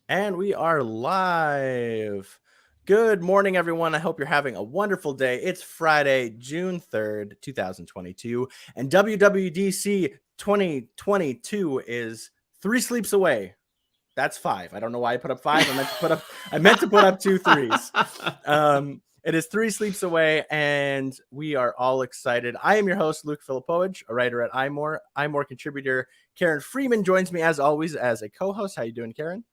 And we are live. Good morning, everyone. I hope you're having a wonderful day. It's Friday, June 3rd, 2022, and WWDC 2022 is 3 sleeps away. That's 5. I don't know why I put up 5. I meant to put up 2 threes. It is 3 sleeps away, and we are all excited. I am your host, Luke Filipowicz, a writer at iMore. iMore contributor Karen Freeman joins me as always as a co-host. How you doing, Karen?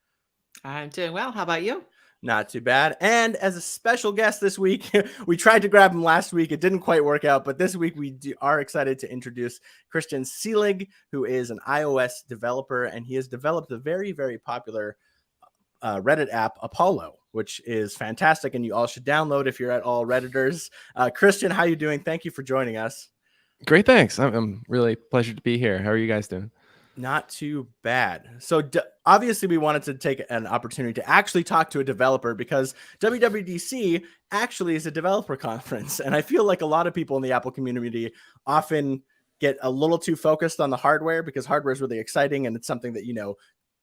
I'm doing well. How about you? Not too bad. And as a special guest this week, we tried to grab him last week. It didn't quite work out, but this week are excited to introduce Christian Selig, who is an iOS developer, and he has developed a very, very popular Reddit app, Apollo, which is fantastic, and you all should download if you're at all Redditors. Christian, how you doing? Thank you for joining us. Great, thanks. I'm really pleasure to be here. How are you guys doing? Not too bad. So obviously we wanted to take an opportunity to actually talk to a developer because WWDC actually is a developer conference. And I feel like a lot of people in the Apple community often get a little too focused on the hardware because hardware is really exciting and it's something that,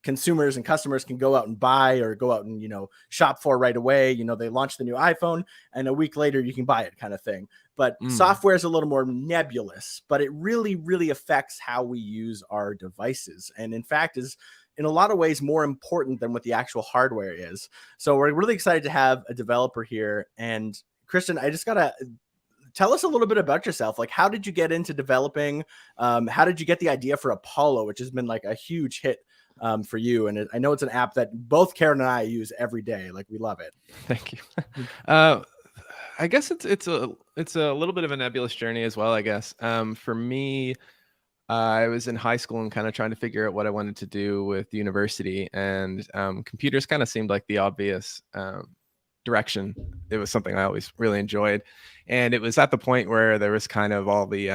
consumers and customers can go out and buy or go out and, shop for right away. They launch the new iPhone and a week later you can buy it kind of thing. But software is a little more nebulous, but it really, really affects how we use our devices. And in fact, is in a lot of ways more important than what the actual hardware is. So we're really excited to have a developer here. And Christian, I just got to tell us a little bit about yourself. Like, how did you get into developing? How did you get the idea for Apollo, which has been like a huge hit for you? And I know it's an app that both Karen and I use every day. Like, we love it. Thank you. I guess it's a little bit of a nebulous journey as well, I guess. For me, I was in high school and kind of trying to figure out what I wanted to do with university, and computers kind of seemed like the obvious direction. It was something I always really enjoyed, and it was at the point where there was kind of all the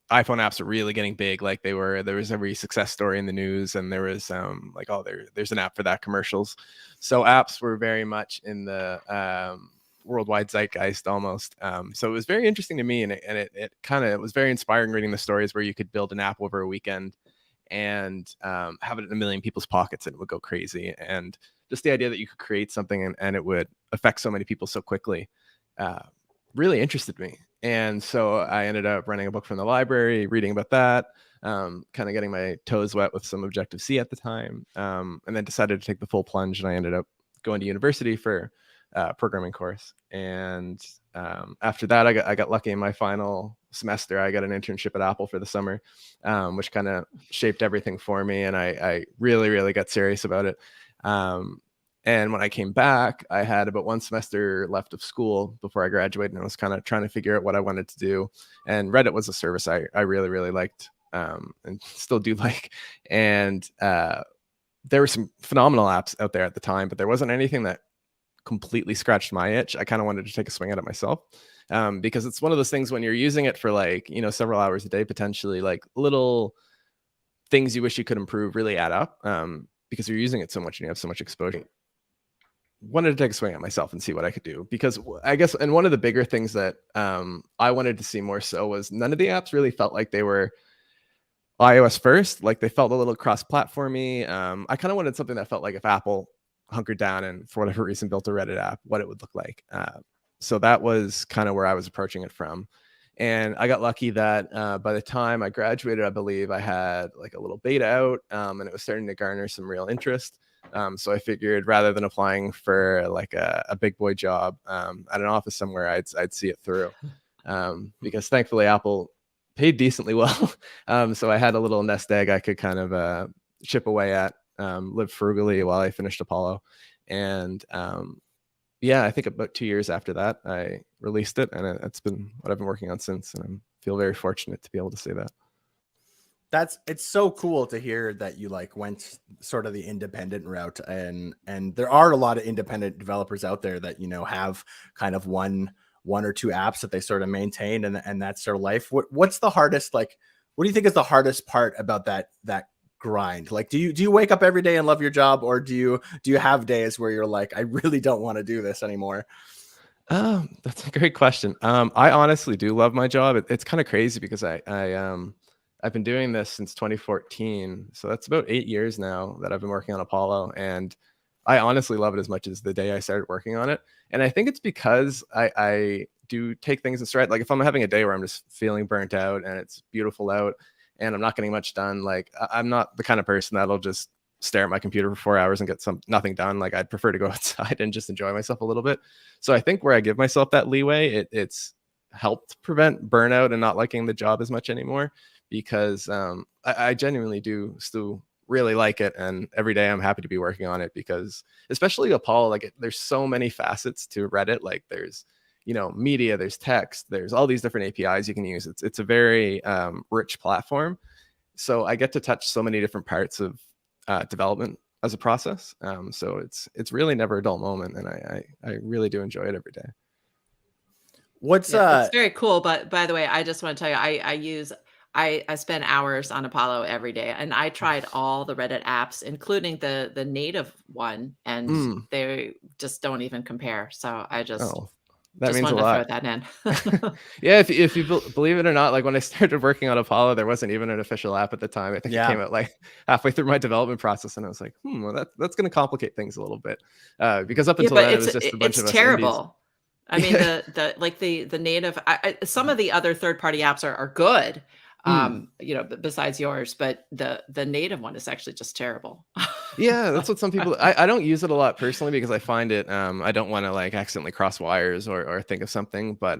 iPhone apps are really getting big. Like there was every success story in the news, and there was there's an app for that commercials. So apps were very much in the worldwide zeitgeist almost. So it was very interesting to me, and it was very inspiring reading the stories where you could build an app over a weekend and have it in a million people's pockets and it would go crazy. And just the idea that you could create something and it would affect so many people so quickly really interested me. And so I ended up renting a book from the library, reading about that, kind of getting my toes wet with some Objective-C at the time, and then decided to take the full plunge. And I ended up going to university for programming course. And after that, I got lucky in my final semester. I got an internship at Apple for the summer, which kind of shaped everything for me. And I really, really got serious about it. And when I came back, I had about 1 semester left of school before I graduated, and I was kind of trying to figure out what I wanted to do. And Reddit was a service I really, really liked, and still do like. And there were some phenomenal apps out there at the time, but there wasn't anything that completely scratched my itch. I kind of wanted to take a swing at it myself, because it's one of those things when you're using it for several hours a day, potentially, like little things you wish you could improve really add up, because you're using it so much and you have so much exposure. Wanted to take a swing at myself and see what I could do, because I guess, and one of the bigger things that I wanted to see more so was none of the apps really felt like they were iOS first. Like they felt a little cross-platformy. I kind of wanted something that felt like if Apple hunkered down and for whatever reason built a Reddit app, what it would look like. So that was kind of where I was approaching it from. And I got lucky that by the time I graduated, I believe I had like a little beta out, and it was starting to garner some real interest. So I figured rather than applying for like a big boy job at an office somewhere, I'd see it through, because thankfully Apple paid decently well. So I had a little nest egg I could kind of chip away at, live frugally while I finished Apollo. And I think about 2 years after that, I released it, and it's been what I've been working on since. And I feel very fortunate to be able to say that. It's so cool to hear that you went sort of the independent route, and there are a lot of independent developers out there that have kind of one or two apps that they sort of maintain, and that's their life. What's the hardest, what do you think is the hardest part about that grind? Like, do you wake up every day and love your job, or do you have days where you're like, I really don't want to do this anymore? That's a great question. I honestly do love my job. It's kind of crazy because I've been doing this since 2014. So that's about 8 years now that I've been working on Apollo. And I honestly love it as much as the day I started working on it. And I think it's because I do take things in stride. Like if I'm having a day where I'm just feeling burnt out and it's beautiful out and I'm not getting much done, like I'm not the kind of person that'll just stare at my computer for 4 hours and get nothing done. Like I'd prefer to go outside and just enjoy myself a little bit. So I think where I give myself that leeway, it's helped prevent burnout and not liking the job as much anymore, because I genuinely do still really like it, and every day I'm happy to be working on it, because especially Apollo, like there's so many facets to Reddit. Like there's media, there's text, there's all these different APIs you can use. It's a very rich platform, so I get to touch so many different parts of development as a process. So it's really never a dull moment, and I really do enjoy it every day. What's It's very cool. But by the way, I just want to tell you, I spend hours on Apollo every day, and I tried all the Reddit apps, including the native one, and they just don't even compare. So I just that means a wanted to lot. throw that in. Yeah, if you believe it or not, like when I started working on Apollo, there wasn't even an official app at the time. I think it came out like halfway through my development process, and I was like, well, that's going to complicate things a little bit, because up until then it was just a bunch of us terrible. I mean, Yeah. the native, some of the other third-party apps are good, besides yours, but the native one is actually just terrible. Yeah, that's what some people. I don't use it a lot personally, because I find it. I don't want to like accidentally cross wires or think of something. But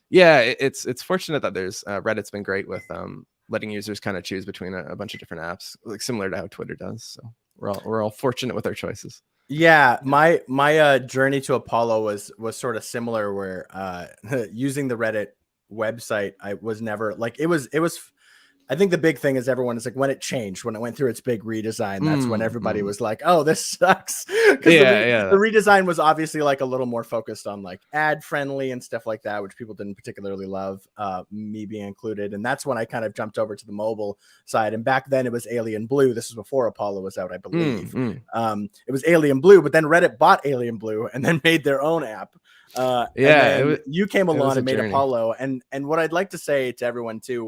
yeah, it's fortunate that there's Reddit's been great with letting users kind of choose between a bunch of different apps, like similar to how Twitter does. So we're all fortunate with our choices. Yeah, my journey to Apollo was sort of similar, where using the Reddit website, I was never like it was. I think the big thing is everyone is like, when it changed, when it went through its big redesign, that's when everybody was like, oh, this sucks. Because the redesign was obviously like a little more focused on like ad friendly and stuff like that, which people didn't particularly love, me being included. And that's when I kind of jumped over to the mobile side. And back then it was Alien Blue. This was before Apollo was out, I believe. It was Alien Blue, but then Reddit bought Alien Blue and then made their own app. You came along and made Apollo. And what I'd like to say to everyone too,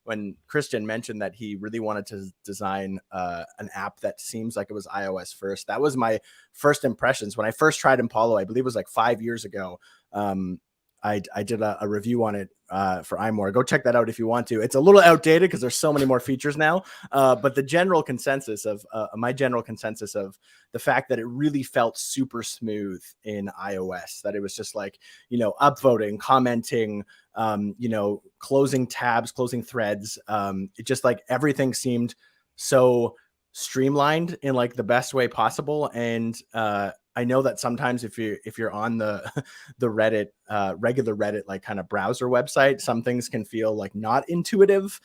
when Christian mentioned that he really wanted to design an app that seems like it was iOS first, that was my first impressions. When I first tried Apollo, I believe it was like 5 years ago. I did a review on it for iMore. Go check that out if you want to. It's a little outdated because there's so many more features now. But the general consensus of the fact that it really felt super smooth in iOS, that it was just like, upvoting, commenting, closing tabs, closing threads. It just like everything seemed so streamlined in like the best way possible. And I know that sometimes if you're on the Reddit, regular Reddit, like kind of browser website, some things can feel like not intuitive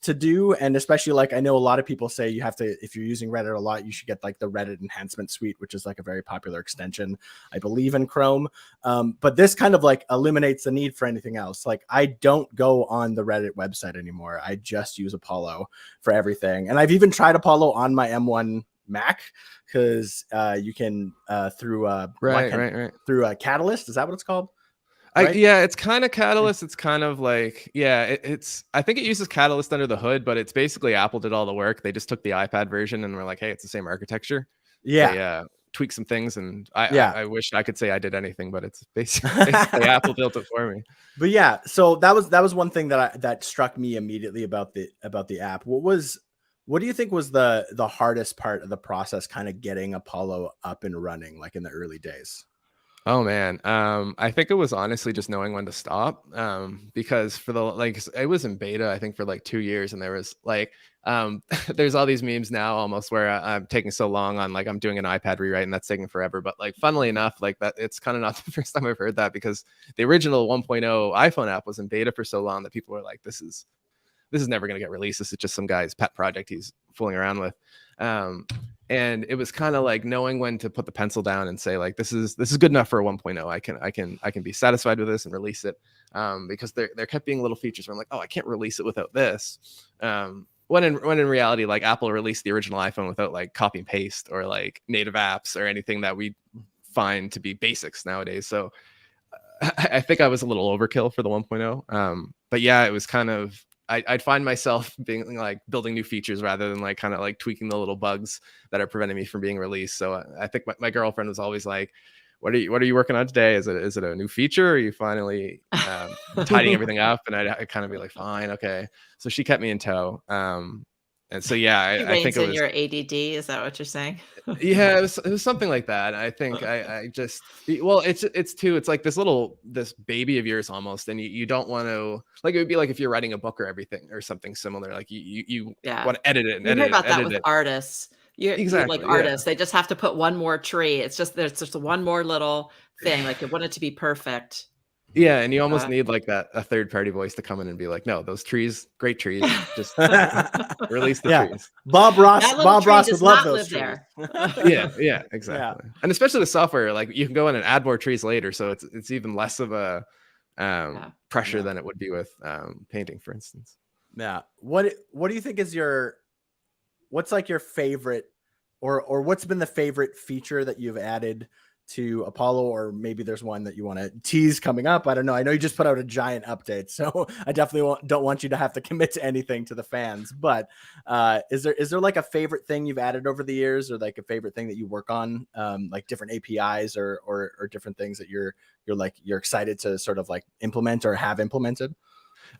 to do. And especially like, I know a lot of people say you have to, if you're using Reddit a lot, you should get like the Reddit Enhancement suite, which is like a very popular extension, I believe, in Chrome. But this kind of like eliminates the need for anything else. Like I don't go on the Reddit website anymore. I just use Apollo for everything. And I've even tried Apollo on my M1 Mac, because you can through through Catalyst. Is that what it's called? Right? It's kind of Catalyst. It's kind of like, it's I think it uses Catalyst under the hood, but it's basically Apple did all the work. They just took the iPad version and were like, hey, it's the same architecture. They tweak some things, and I wish I could say I did anything, but it's basically Apple built it for me. But yeah, so that was one thing that struck me immediately about the app. What do you think was the hardest part of the process, kind of getting Apollo up and running, like in the early days? Oh man. I think it was honestly just knowing when to stop. Because for it was in beta, I think, for like 2 years, and there was like, there's all these memes now almost where I'm taking so long on, like, I'm doing an iPad rewrite and that's taking forever. But like, funnily enough, like that, it's kind of not the first time I've heard that, because the original 1.0 iPhone app was in beta for so long that people were like, this is never going to get released. This is just some guy's pet project he's fooling around with. And it was kind of like knowing when to put the pencil down and say, like, this is good enough for a 1.0. I can be satisfied with this and release it. Because there kept being little features where I'm like, oh, I can't release it without this. When in reality, like, Apple released the original iPhone without like copy and paste or like native apps or anything that we find to be basics nowadays. So I think I was a little overkill for the 1.0. But yeah, it was kind of I'd find myself being like building new features rather than like kind of like tweaking the little bugs that are preventing me from being released. So I think my girlfriend was always like, what are you working on today? Is it a new feature? Or are you finally tidying everything up? And I'd kind of be like, fine, okay. So she kept me in tow. And so yeah, She I think reins it in was, your ADD. Is that what you're saying? yeah, it was something like that. I think I just, well, it's like this baby of yours almost, and you don't want to, like, it would be like if you're writing a book or everything or something similar, like you Yeah. want to edit it and You hear edit it and about that edit with it. artists. You like Exactly, yeah. artists, they just have to put one more tree. There's just one more little thing, like, they want it to be perfect. Yeah, and you almost Uh, need like a third party voice to come in and be like, no, those trees, great trees, just release the Yeah. trees. Bob Ross that little tree would does love not those live trees. there. Yeah, Yeah. exactly. And especially the software, like you can go in and add more trees later, so it's even less of a Yeah. pressure Yeah. than it would be with painting, for instance. Yeah. What do you think is what's like your favorite, or what's been the favorite feature that you've added to Apollo, or maybe there's one that you want to tease coming up? I don't know. I know you just put out a giant update, so I definitely don't want you to have to commit to anything to the fans. But is there like a favorite thing you've added over the years, or like a favorite thing that you work on, like different APIs or different things that you're excited to sort of like implement or have implemented?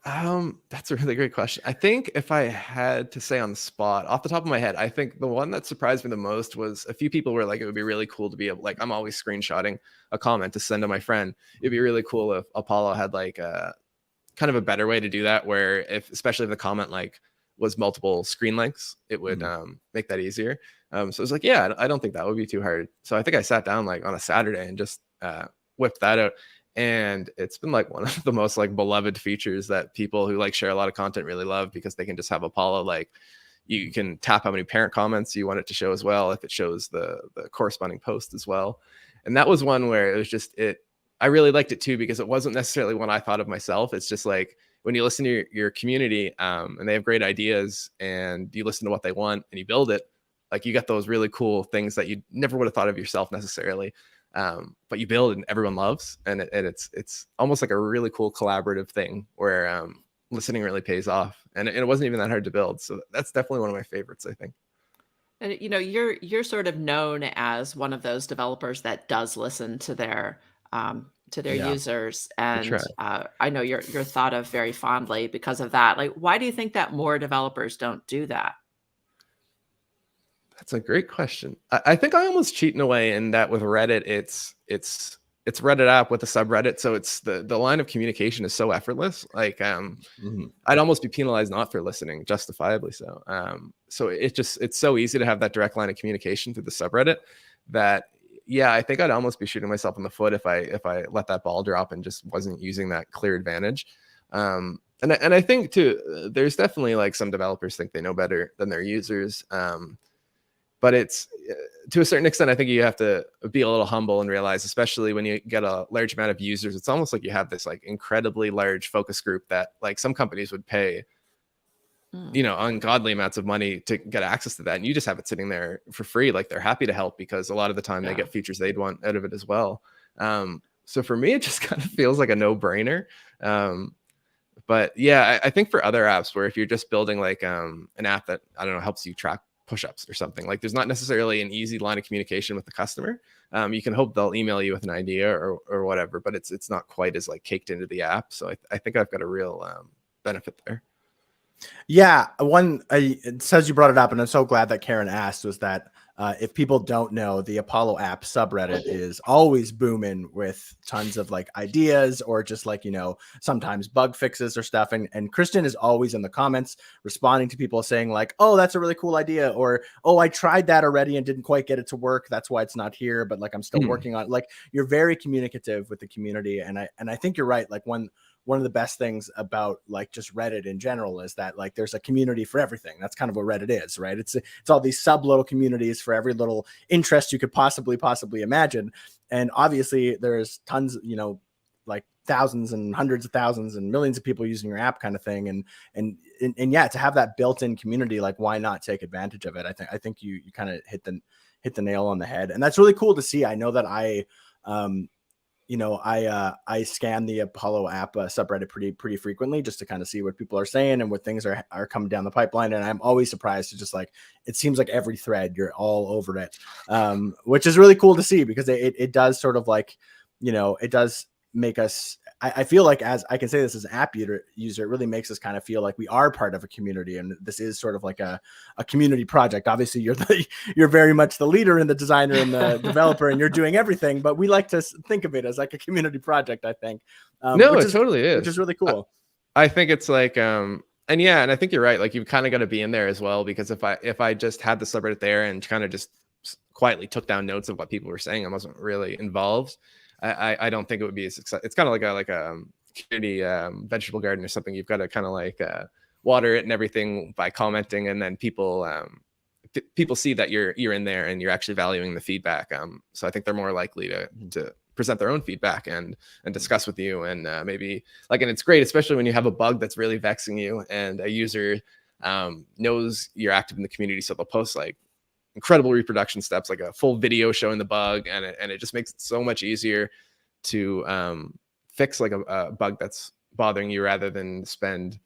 That's a really great question. I think if I had to say on the spot, off the top of my head, I think the one that surprised me the most was a few people were like, it would be really cool to be able, like, I'm always screenshotting a comment to send to my friend. It'd be really cool if Apollo had like a kind of a better way to do that, where especially if the comment like was multiple screen lengths, it would make that easier. So I was like, yeah, I don't think that would be too hard. So I think I sat down like on a Saturday and just whipped that out. And it's been like one of the most like beloved features that people who like share a lot of content really love, because they can just have Apollo, like, you can tap how many parent comments you want it to show as well, if it shows the corresponding post as well. And that was one where it was just I really liked it too, because it wasn't necessarily one I thought of myself. It's just like when you listen to your community and they have great ideas and you listen to what they want and you build it, like you get those really cool things that you never would have thought of yourself necessarily. But you build and everyone loves, and it's almost like a really cool collaborative thing where listening really pays off, and it wasn't even that hard to build. So that's definitely one of my favorites, I think. And you're sort of known as one of those developers that does listen to their Yeah. users, I try. and I know you're thought of very fondly because of that. Like, why do you think that more developers don't do that? That's a great question. I think I almost cheat in a way in that with Reddit, it's Reddit app with a subreddit, so it's the line of communication is so effortless. Like I'd almost be penalized not for listening, justifiably so. So it's so easy to have that direct line of communication through the subreddit that, yeah, I think I'd almost be shooting myself in the foot if I let that ball drop and just wasn't using that clear advantage. And I think too, there's definitely like some developers think they know better than their users. But it's to a certain extent, I think you have to be a little humble and realize, especially when you get a large amount of users, it's almost like you have this like incredibly large focus group that like some companies would pay, ungodly amounts of money to get access to that. And you just have it sitting there for free. Like they're happy to help because a lot of the time they get features they'd want out of it as well. So for me, it just kind of feels like a no brainer. But yeah, I think for other apps where if you're just building like an app that, I don't know, helps you track push-ups or something, like there's not necessarily an easy line of communication with the customer. You can hope they'll email you with an idea or whatever, but it's not quite as like caked into the app. So I think I've got a real benefit there. Yeah, it says you brought it up, and I'm so glad that Karen asked, was that if people don't know, the Apollo app subreddit is always booming with tons of like ideas or just like, sometimes bug fixes or stuff. And Christian is always in the comments responding to people saying like, oh, that's a really cool idea. Or, oh, I tried that already and didn't quite get it to work. That's why it's not here, but like, I'm still working on it. Like, you're very communicative with the community. And I think you're right. Like one of the best things about like just Reddit in general is that like there's a community for everything. That's kind of what Reddit is, right? It's all these sub little communities for every little interest you could possibly imagine. And obviously there's tons, like thousands and hundreds of thousands and millions of people using your app kind of thing. And yeah, to have that built-in community, like why not take advantage of it? I think you kind of hit the nail on the head. And that's really cool to see. I know that I scan the Apollo app subreddit pretty frequently just to kind of see what people are saying and what things are coming down the pipeline. And I'm always surprised to just like, it seems like every thread you're all over it, which is really cool to see, because it does sort of like, it does make us, I feel like, as I can say this as an app user, it really makes us kind of feel like we are part of a community, and this is sort of like a community project. Obviously you're very much the leader and the designer and the developer, and you're doing everything, but we like to think of it as like a community project, I think. No, it totally is. Which is really cool. I think it's like, and I think you're right. Like, you've kind of got to be in there as well, because if I just had the subreddit there and kind of just quietly took down notes of what people were saying, I wasn't really involved, I don't think it would be a success. It's kind of like a community vegetable garden or something. You've got to kind of like water it and everything by commenting, and then people see that you're in there and you're actually valuing the feedback. So I think they're more likely to present their own feedback and discuss with you, and maybe like, and it's great, especially when you have a bug that's really vexing you and a user knows you're active in the community, so they'll post like incredible reproduction steps, like a full video showing the bug, and it just makes it so much easier to fix like a bug that's bothering you, rather than spend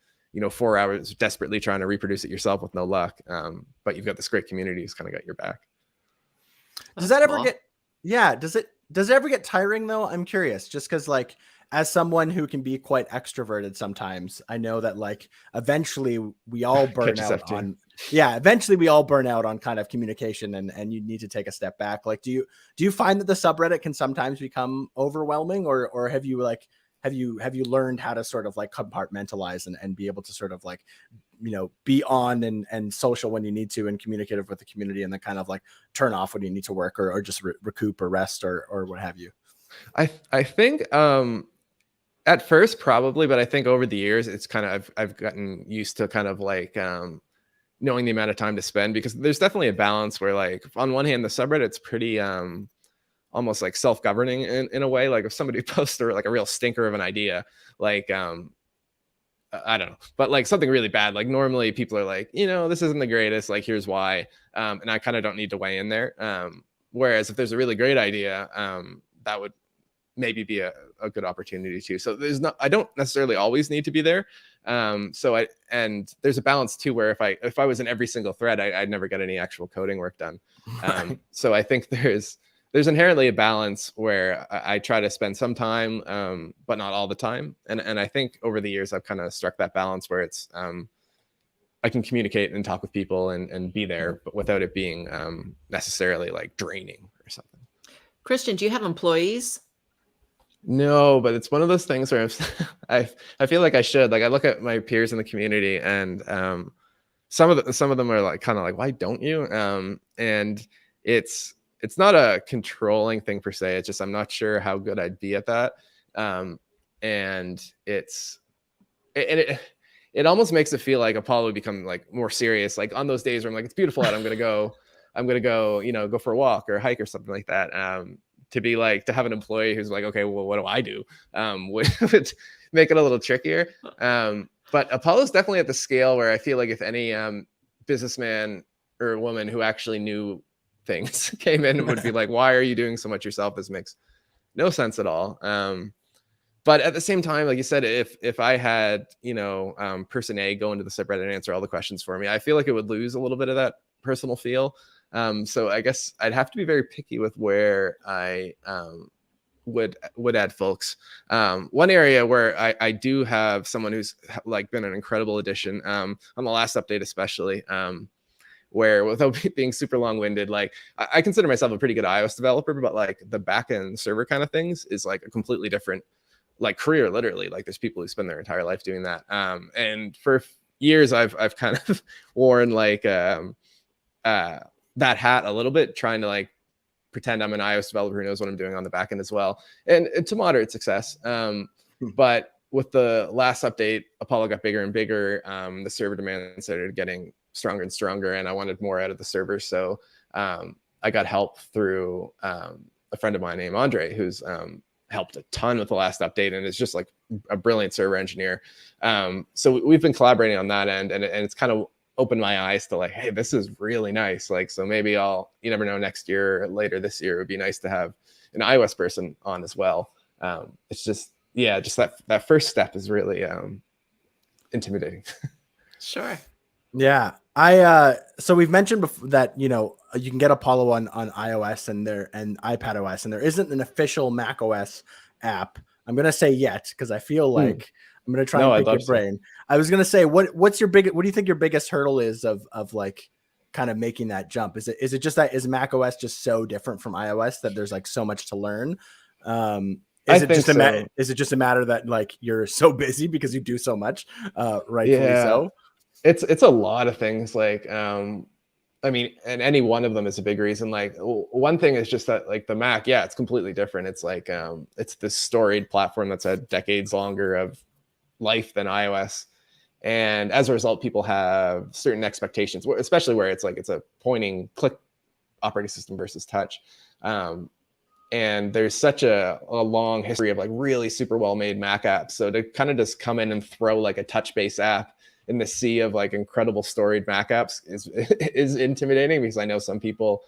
4 hours desperately trying to reproduce it yourself with no luck. But you've got this great community who's kind of got your back. Does that ever does it ever get tiring though? I'm curious, just because like, as someone who can be quite extroverted sometimes, I know that like eventually we all burn out on eventually we all burn out on kind of communication, and you need to take a step back. Like, do you find that the subreddit can sometimes become overwhelming, or have you learned how to sort of like compartmentalize and be able to sort of like, be on and social when you need to, and communicative with the community, and then kind of like turn off when you need to work, or just recoup or rest or what have you? I think at first probably, but I think over the years it's kind of, I've gotten used to kind of like knowing the amount of time to spend, because there's definitely a balance where, like, on one hand, the subreddit's pretty almost like self-governing in a way. Like, if somebody posts like a real stinker of an idea, like I don't know, but like something really bad, like normally people are like, this isn't the greatest, like here's why, and I kind of don't need to weigh in there. Whereas if there's a really great idea, that would maybe be a good opportunity too. So I don't necessarily always need to be there. And there's a balance too, where if I was in every single thread, I'd never get any actual coding work done. So I think there's inherently a balance where I try to spend some time, but not all the time. And I think over the years, I've kind of struck that balance where it's, I can communicate and talk with people and be there, but without it being necessarily like draining or something. Christian, do you have employees? No, but it's one of those things where I feel like I should. Like, I look at my peers in the community, and some of them are like kind of like, why don't you? And it's not a controlling thing per se. It's just I'm not sure how good I'd be at that. And it almost makes it feel like Apollo would become like more serious. Like on those days where I'm like, it's beautiful out, I'm gonna go, go for a walk or a hike or something like that. To have an employee who's like, okay, well, what do I do? Would make it a little trickier. But Apollo's definitely at the scale where I feel like if any businessman or woman who actually knew things came in and would be like, why are you doing so much yourself? This makes no sense at all. But at the same time, like you said, if I had, person A go into the subreddit and answer all the questions for me, I feel like it would lose a little bit of that personal feel. So I guess I'd have to be very picky with where I would add folks. One area where I do have someone who's like been an incredible addition on the last update, especially, where without being super long-winded, like I consider myself a pretty good iOS developer, but like the backend server kind of things is like a completely different like career, literally. Like there's people who spend their entire life doing that. And for years I've kind of worn like that hat a little bit, trying to like pretend I'm an iOS developer who knows what I'm doing on the back end as well, and to moderate success. But with the last update, Apollo got bigger and bigger. The server demand started getting stronger and stronger, and I wanted more out of the server. So I got help through a friend of mine named Andre, who's helped a ton with the last update and is just like a brilliant server engineer. So we've been collaborating on that end, and it's kind of opened my eyes to like, hey, this is really nice. Like, so maybe you never know, next year or later this year, it would be nice to have an iOS person on as well. It's just, yeah, just that first step is really intimidating. Sure. Yeah. So we've mentioned before that, you know, you can get Apollo on iOS and iPad OS, and there isn't an official Mac OS app. I'm going to say yet, because I feel like I'm going to try and I'd pick your love to. brain. I was going to say, what do you think your biggest hurdle is of like kind of making that jump? Is it just that, is Mac OS just so different from iOS that there's like so much to learn? Is it just a matter that like you're so busy because you do so much, rightfully so? It's a lot of things. Like, I mean, and any one of them is a big reason. Like, one thing is just that, like, the Mac, yeah, it's completely different. It's like, it's this storied platform that's had decades longer of life than iOS. And as a result, people have certain expectations, especially where it's like, it's a pointing click operating system versus touch. And there's such a long history of like really super well-made Mac apps. So to kind of just come in and throw like a touch-based app in the sea of like incredible storied Mac apps is intimidating, because I know some people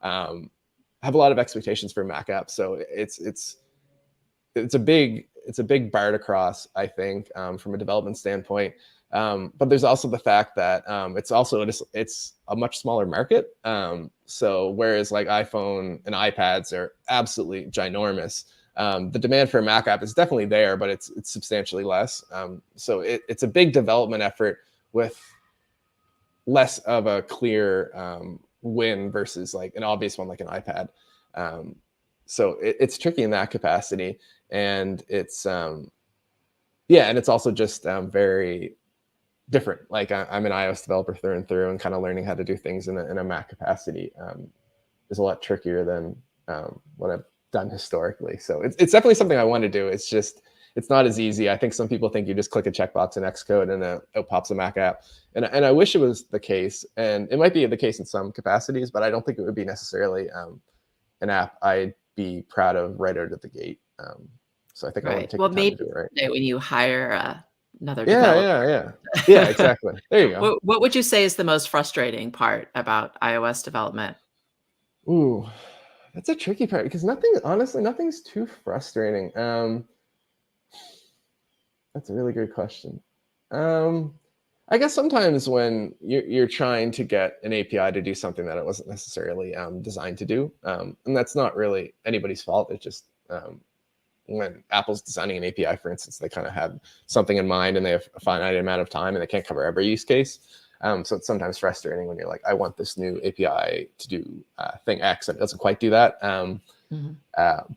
have a lot of expectations for Mac apps. So it's a big bar to cross, I think, from a development standpoint. But there's also the fact that it's a much smaller market. So whereas like iPhone and iPads are absolutely ginormous, the demand for a Mac app is definitely there, but it's substantially less. So it's a big development effort with less of a clear win versus like an obvious one like an iPad. So it's tricky in that capacity, and it's and it's also just very different. Like, I'm an iOS developer through and through, and kind of learning how to do things in a Mac capacity is a lot trickier than what I've done historically. So it's definitely something I want to do. It's just, it's not as easy. I think some people think you just click a checkbox in Xcode and it pops a Mac app. And I wish it was the case, and it might be the case in some capacities, but I don't think it would be necessarily an app I'd be proud of right out of the gate. So I think I want to take the time to do it right. When you hire another developer. Yeah, exactly. There you go. What would you say is the most frustrating part about iOS development? Ooh, that's a tricky part, because nothing's too frustrating. That's a really good question. I guess sometimes when you're trying to get an API to do something that it wasn't necessarily designed to do, and that's not really anybody's fault. It's just when Apple's designing an API, for instance, they kind of have something in mind and they have a finite amount of time and they can't cover every use case. So it's sometimes frustrating when you're like, I want this new API to do thing X, and it doesn't quite do that.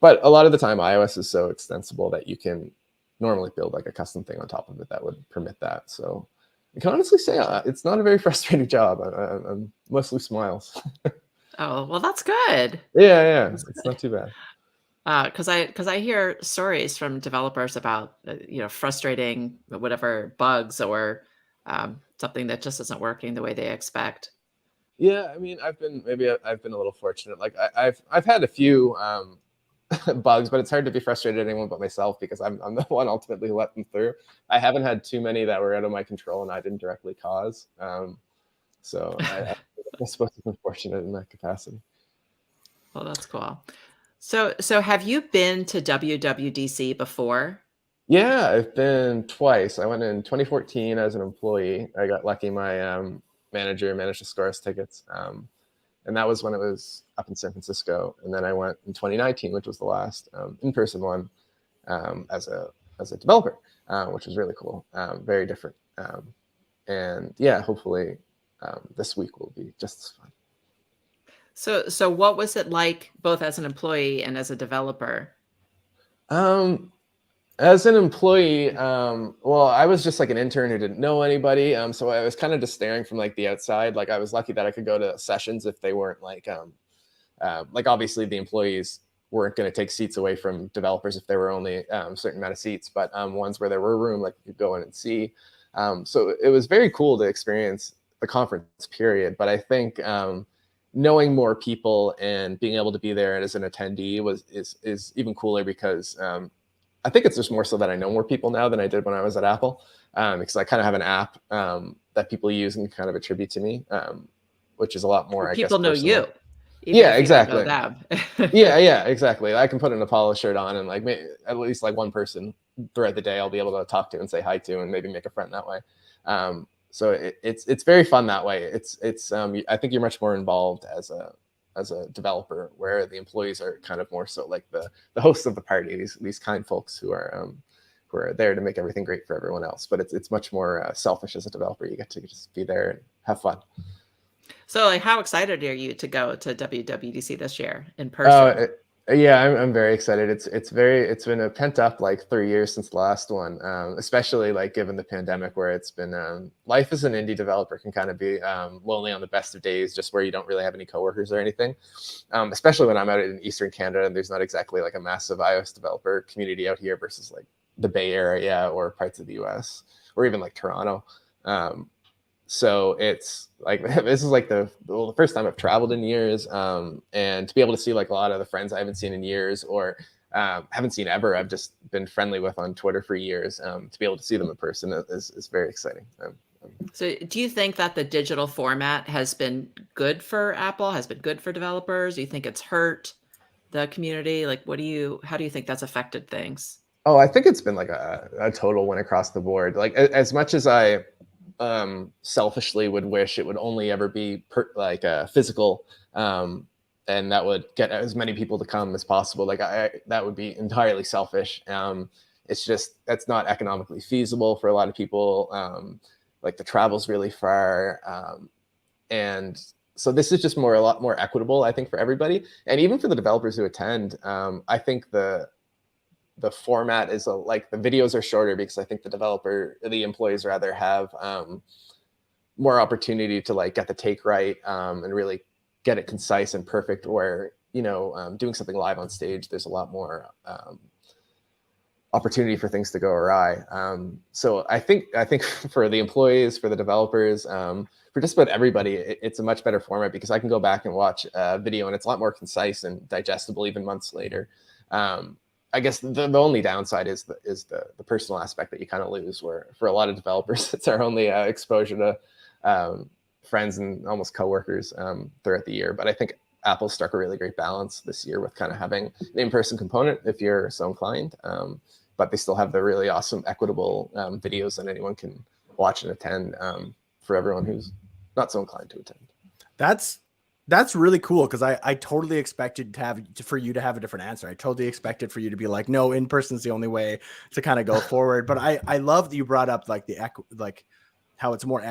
But a lot of the time, iOS is so extensible that you can normally build like a custom thing on top of it that would permit that. So I can honestly say it's not a very frustrating job. I'm mostly smiles. Oh, well, that's good. Yeah, it's not too bad. Because I hear stories from developers about frustrating whatever bugs or something that just isn't working the way they expect. Yeah, I mean, I've been a little fortunate. Like I've had a few bugs, but it's hard to be frustrated at anyone but myself, because I'm the one ultimately who let them through. I haven't had too many that were out of my control and I didn't directly cause. So I'm supposed to be fortunate in that capacity. Well, that's cool. So have you been to WWDC before? Yeah, I've been twice. I went in 2014 as an employee. I got lucky. My manager managed to score us tickets. And that was when it was up in San Francisco. And then I went in 2019, which was the last in-person one, as a developer, which was really cool. Very different. And yeah, hopefully this week will be just as fun. So what was it like, both as an employee and as a developer? As an employee, well, I was just like an intern who didn't know anybody. So I was kind of just staring from like the outside. Like, I was lucky that I could go to sessions if they weren't like obviously the employees weren't going to take seats away from developers if there were only a certain amount of seats, but ones where there were room, like you could go in and see. So it was very cool to experience the conference period. But I think knowing more people and being able to be there as an attendee is even cooler, because I think it's just more so that I know more people now than I did when I was at Apple, because I kind of have an app that people use and kind of attribute to me, which is a lot more, I guess, people know you. even Yeah, if you don't know exactly. them. Yeah, exactly. I can put an Apollo shirt on and like at least like one person throughout the day I'll be able to talk to and say hi to and maybe make a friend that way. So it's very fun that way. I think you're much more involved as a developer, where the employees are kind of more so like the hosts of the party, these kind folks who are there to make everything great for everyone else. But it's much more selfish as a developer. You get to just be there and have fun. So, like, how excited are you to go to WWDC this year in Oh, person? yeah, I'm very excited. It's been a pent up like 3 years since the last one, especially like given the pandemic, where it's been life as an indie developer can kind of be lonely on the best of days, just where you don't really have any coworkers or anything. Especially when I'm out in Eastern Canada and there's not exactly like a massive iOS developer community out here versus like the Bay Area or parts of the US or even like Toronto. So it's like this is like the first time I've traveled in years, and to be able to see like a lot of the friends I haven't seen in years or haven't seen ever, I've just been friendly with on Twitter for years, to be able to see them in person is very exciting. So, do you think that the digital format has been good for Apple, has been good for developers? Do you think it's hurt the community? Like, how do you think that's affected things? Oh, I think it's been like a total win across the board. Like as much as I selfishly would wish it would only ever be physical, and that would get as many people to come as possible. Like that would be entirely selfish. It's just that's not economically feasible for a lot of people. Like the travel's really far, and so this is just a lot more equitable, I think, for everybody, and even for the developers who attend. I think the format is like the videos are shorter because I think the employees rather have more opportunity to like get the take right, and really get it concise and perfect, where doing something live on stage, there's a lot more opportunity for things to go awry. So I think for the employees, for the developers, for just about everybody, it's a much better format because I can go back and watch a video and it's a lot more concise and digestible even months later. I guess the only downside is the personal aspect that you kind of lose, where for a lot of developers, it's our only exposure to friends and almost coworkers throughout the year. But I think Apple struck a really great balance this year with kind of having an in-person component if you're so inclined, but they still have the really awesome equitable videos that anyone can watch and attend, for everyone who's not so inclined to attend. That's really cool, because I totally expected for you to have a different answer. I totally expected for you to be like, no, in person is the only way to kind of go forward. But I love that you brought up like how it's more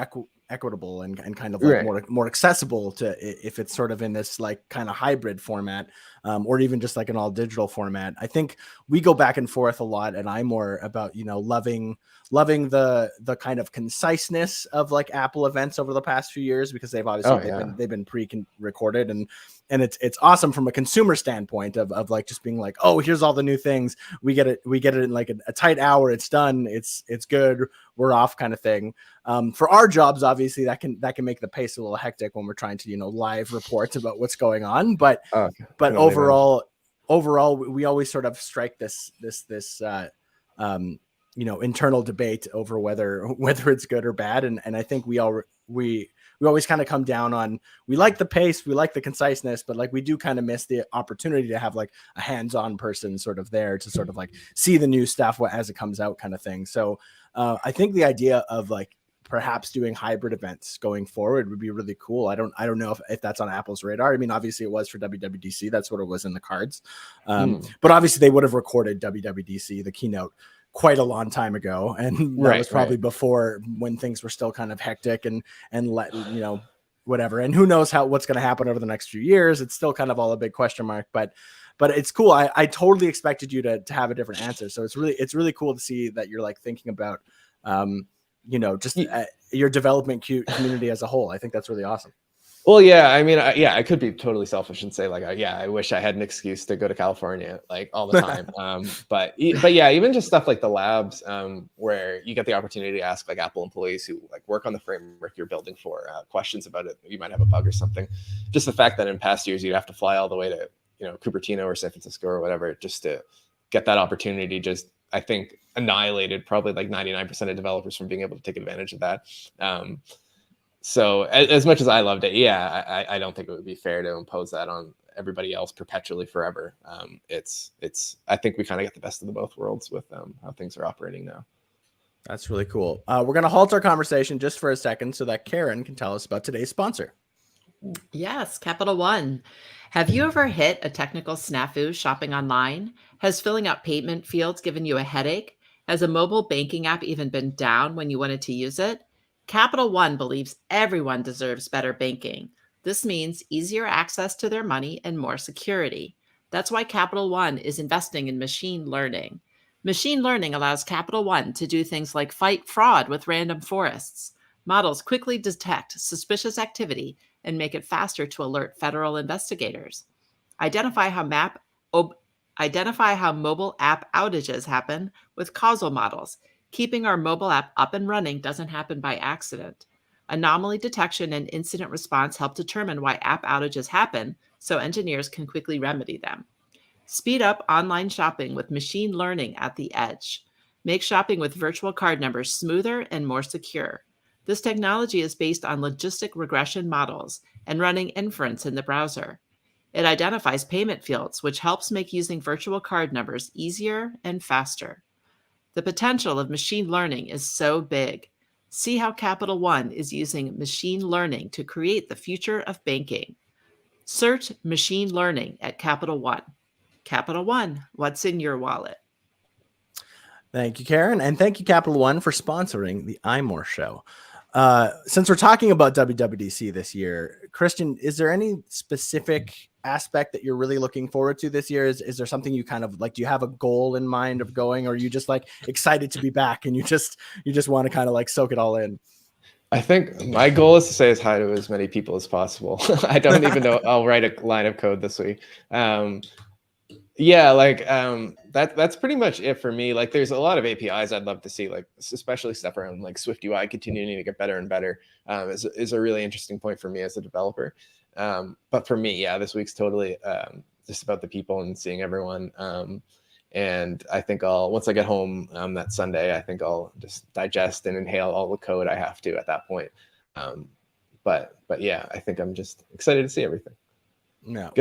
equitable and kind of like Right. more accessible to if it's sort of in this like kind of hybrid format, or even just like an all digital format. I think we go back and forth a lot at iMore about loving the kind of conciseness of like Apple events over the past few years, because they've obviously they've been pre-recorded, and it's awesome from a consumer standpoint of like just being like, oh, here's all the new things, we get it in like a tight hour, it's done, it's good, we're off kind of thing. For our jobs, obviously that can make the pace a little hectic when we're trying to live reports about what's going on, but overall we always sort of strike this internal debate over whether it's good or bad, and I think we always kind of come down on, we like the pace, we like the conciseness, but like we do kind of miss the opportunity to have like a hands-on person sort of there to sort of like see the new stuff as it comes out kind of thing. So I think the idea of like perhaps doing hybrid events going forward would be really cool. I don't know if that's on Apple's radar. I mean, obviously it was for WWDC. That's what it was in the cards. But obviously they would have recorded WWDC, the keynote, quite a long time ago. And that was probably before, when things were still kind of hectic and whatever. And who knows what's going to happen over the next few years. It's still kind of all a big question mark, but it's cool. I totally expected you to have a different answer. So it's really cool to see that you're like thinking about, your development community as a whole. I think that's really awesome. Well, yeah, I mean, I could be totally selfish and say like, I wish I had an excuse to go to California like all the time. But yeah, even just stuff like the labs, where you get the opportunity to ask like Apple employees who like work on the framework you're building for questions about it. You might have a bug or something. Just the fact that in past years you'd have to fly all the way to Cupertino or San Francisco or whatever just to get that opportunity, just I think annihilated probably like 99% of developers from being able to take advantage of that. So as much as I loved it, yeah, I don't think it would be fair to impose that on everybody else perpetually forever. I think we kind of get the best of the both worlds with how things are operating now. That's really cool. We're going to halt our conversation just for a second so that Karen can tell us about today's sponsor. Yes, Capital One. Have you ever hit a technical snafu shopping online? Has filling out payment fields given you a headache? Has a mobile banking app even been down when you wanted to use it? Capital One believes everyone deserves better banking. This means easier access to their money and more security. That's why Capital One is investing in machine learning. Machine learning allows Capital One to do things like fight fraud with random forests. Models quickly detect suspicious activity and make it faster to alert federal investigators. Identify how mobile app outages happen with causal models. Keeping our mobile app up and running doesn't happen by accident. Anomaly detection and incident response help determine why app outages happen so engineers can quickly remedy them. Speed up online shopping with machine learning at the edge. Make shopping with virtual card numbers smoother and more secure. This technology is based on logistic regression models and running inference in the browser. It identifies payment fields, which helps make using virtual card numbers easier and faster. The potential of machine learning is so big. See how Capital One is using machine learning to create the future of banking. Search machine learning at Capital One. Capital One, what's in your wallet? Thank you, Karen. And thank you, Capital One, for sponsoring the iMore show. Since we're talking about WWDC this year, Christian, is there any specific aspect that you're really looking forward to this year? Is there something you kind of like, do you have a goal in mind of going, or are you just like excited to be back and you just want to kind of like soak it all in? I think my goal is to say as hi to as many people as possible. I don't even know I'll write a line of code this week. That's pretty much it for me. Like, there's a lot of APIs I'd love to see, like especially stuff around like Swift UI continuing to get better and better is a really interesting point for me as a developer. But for me, yeah, this week's totally just about the people and seeing everyone. And I think once I get home that Sunday, I think I'll just digest and inhale all the code I have to at that point. But yeah, I think I'm just excited to see everything. No.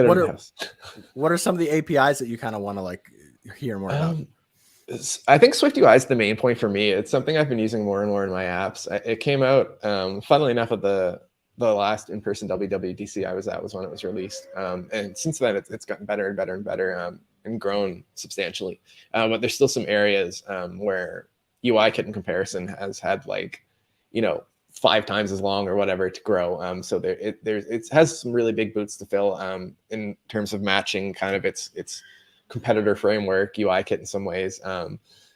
What are some of the APIs that you kind of want to like hear more about? I think Swift UI is the main point for me. It's something I've been using more and more in my apps. It came out, funnily enough, at the last in-person WWDC I was at was when it was released. And since then, it's gotten better and better and better and grown substantially. But there's still some areas where UI kit in comparison has had 5 times as long or whatever to grow. So it has some really big boots to fill in terms of matching kind of its competitor framework, UI kit in some ways.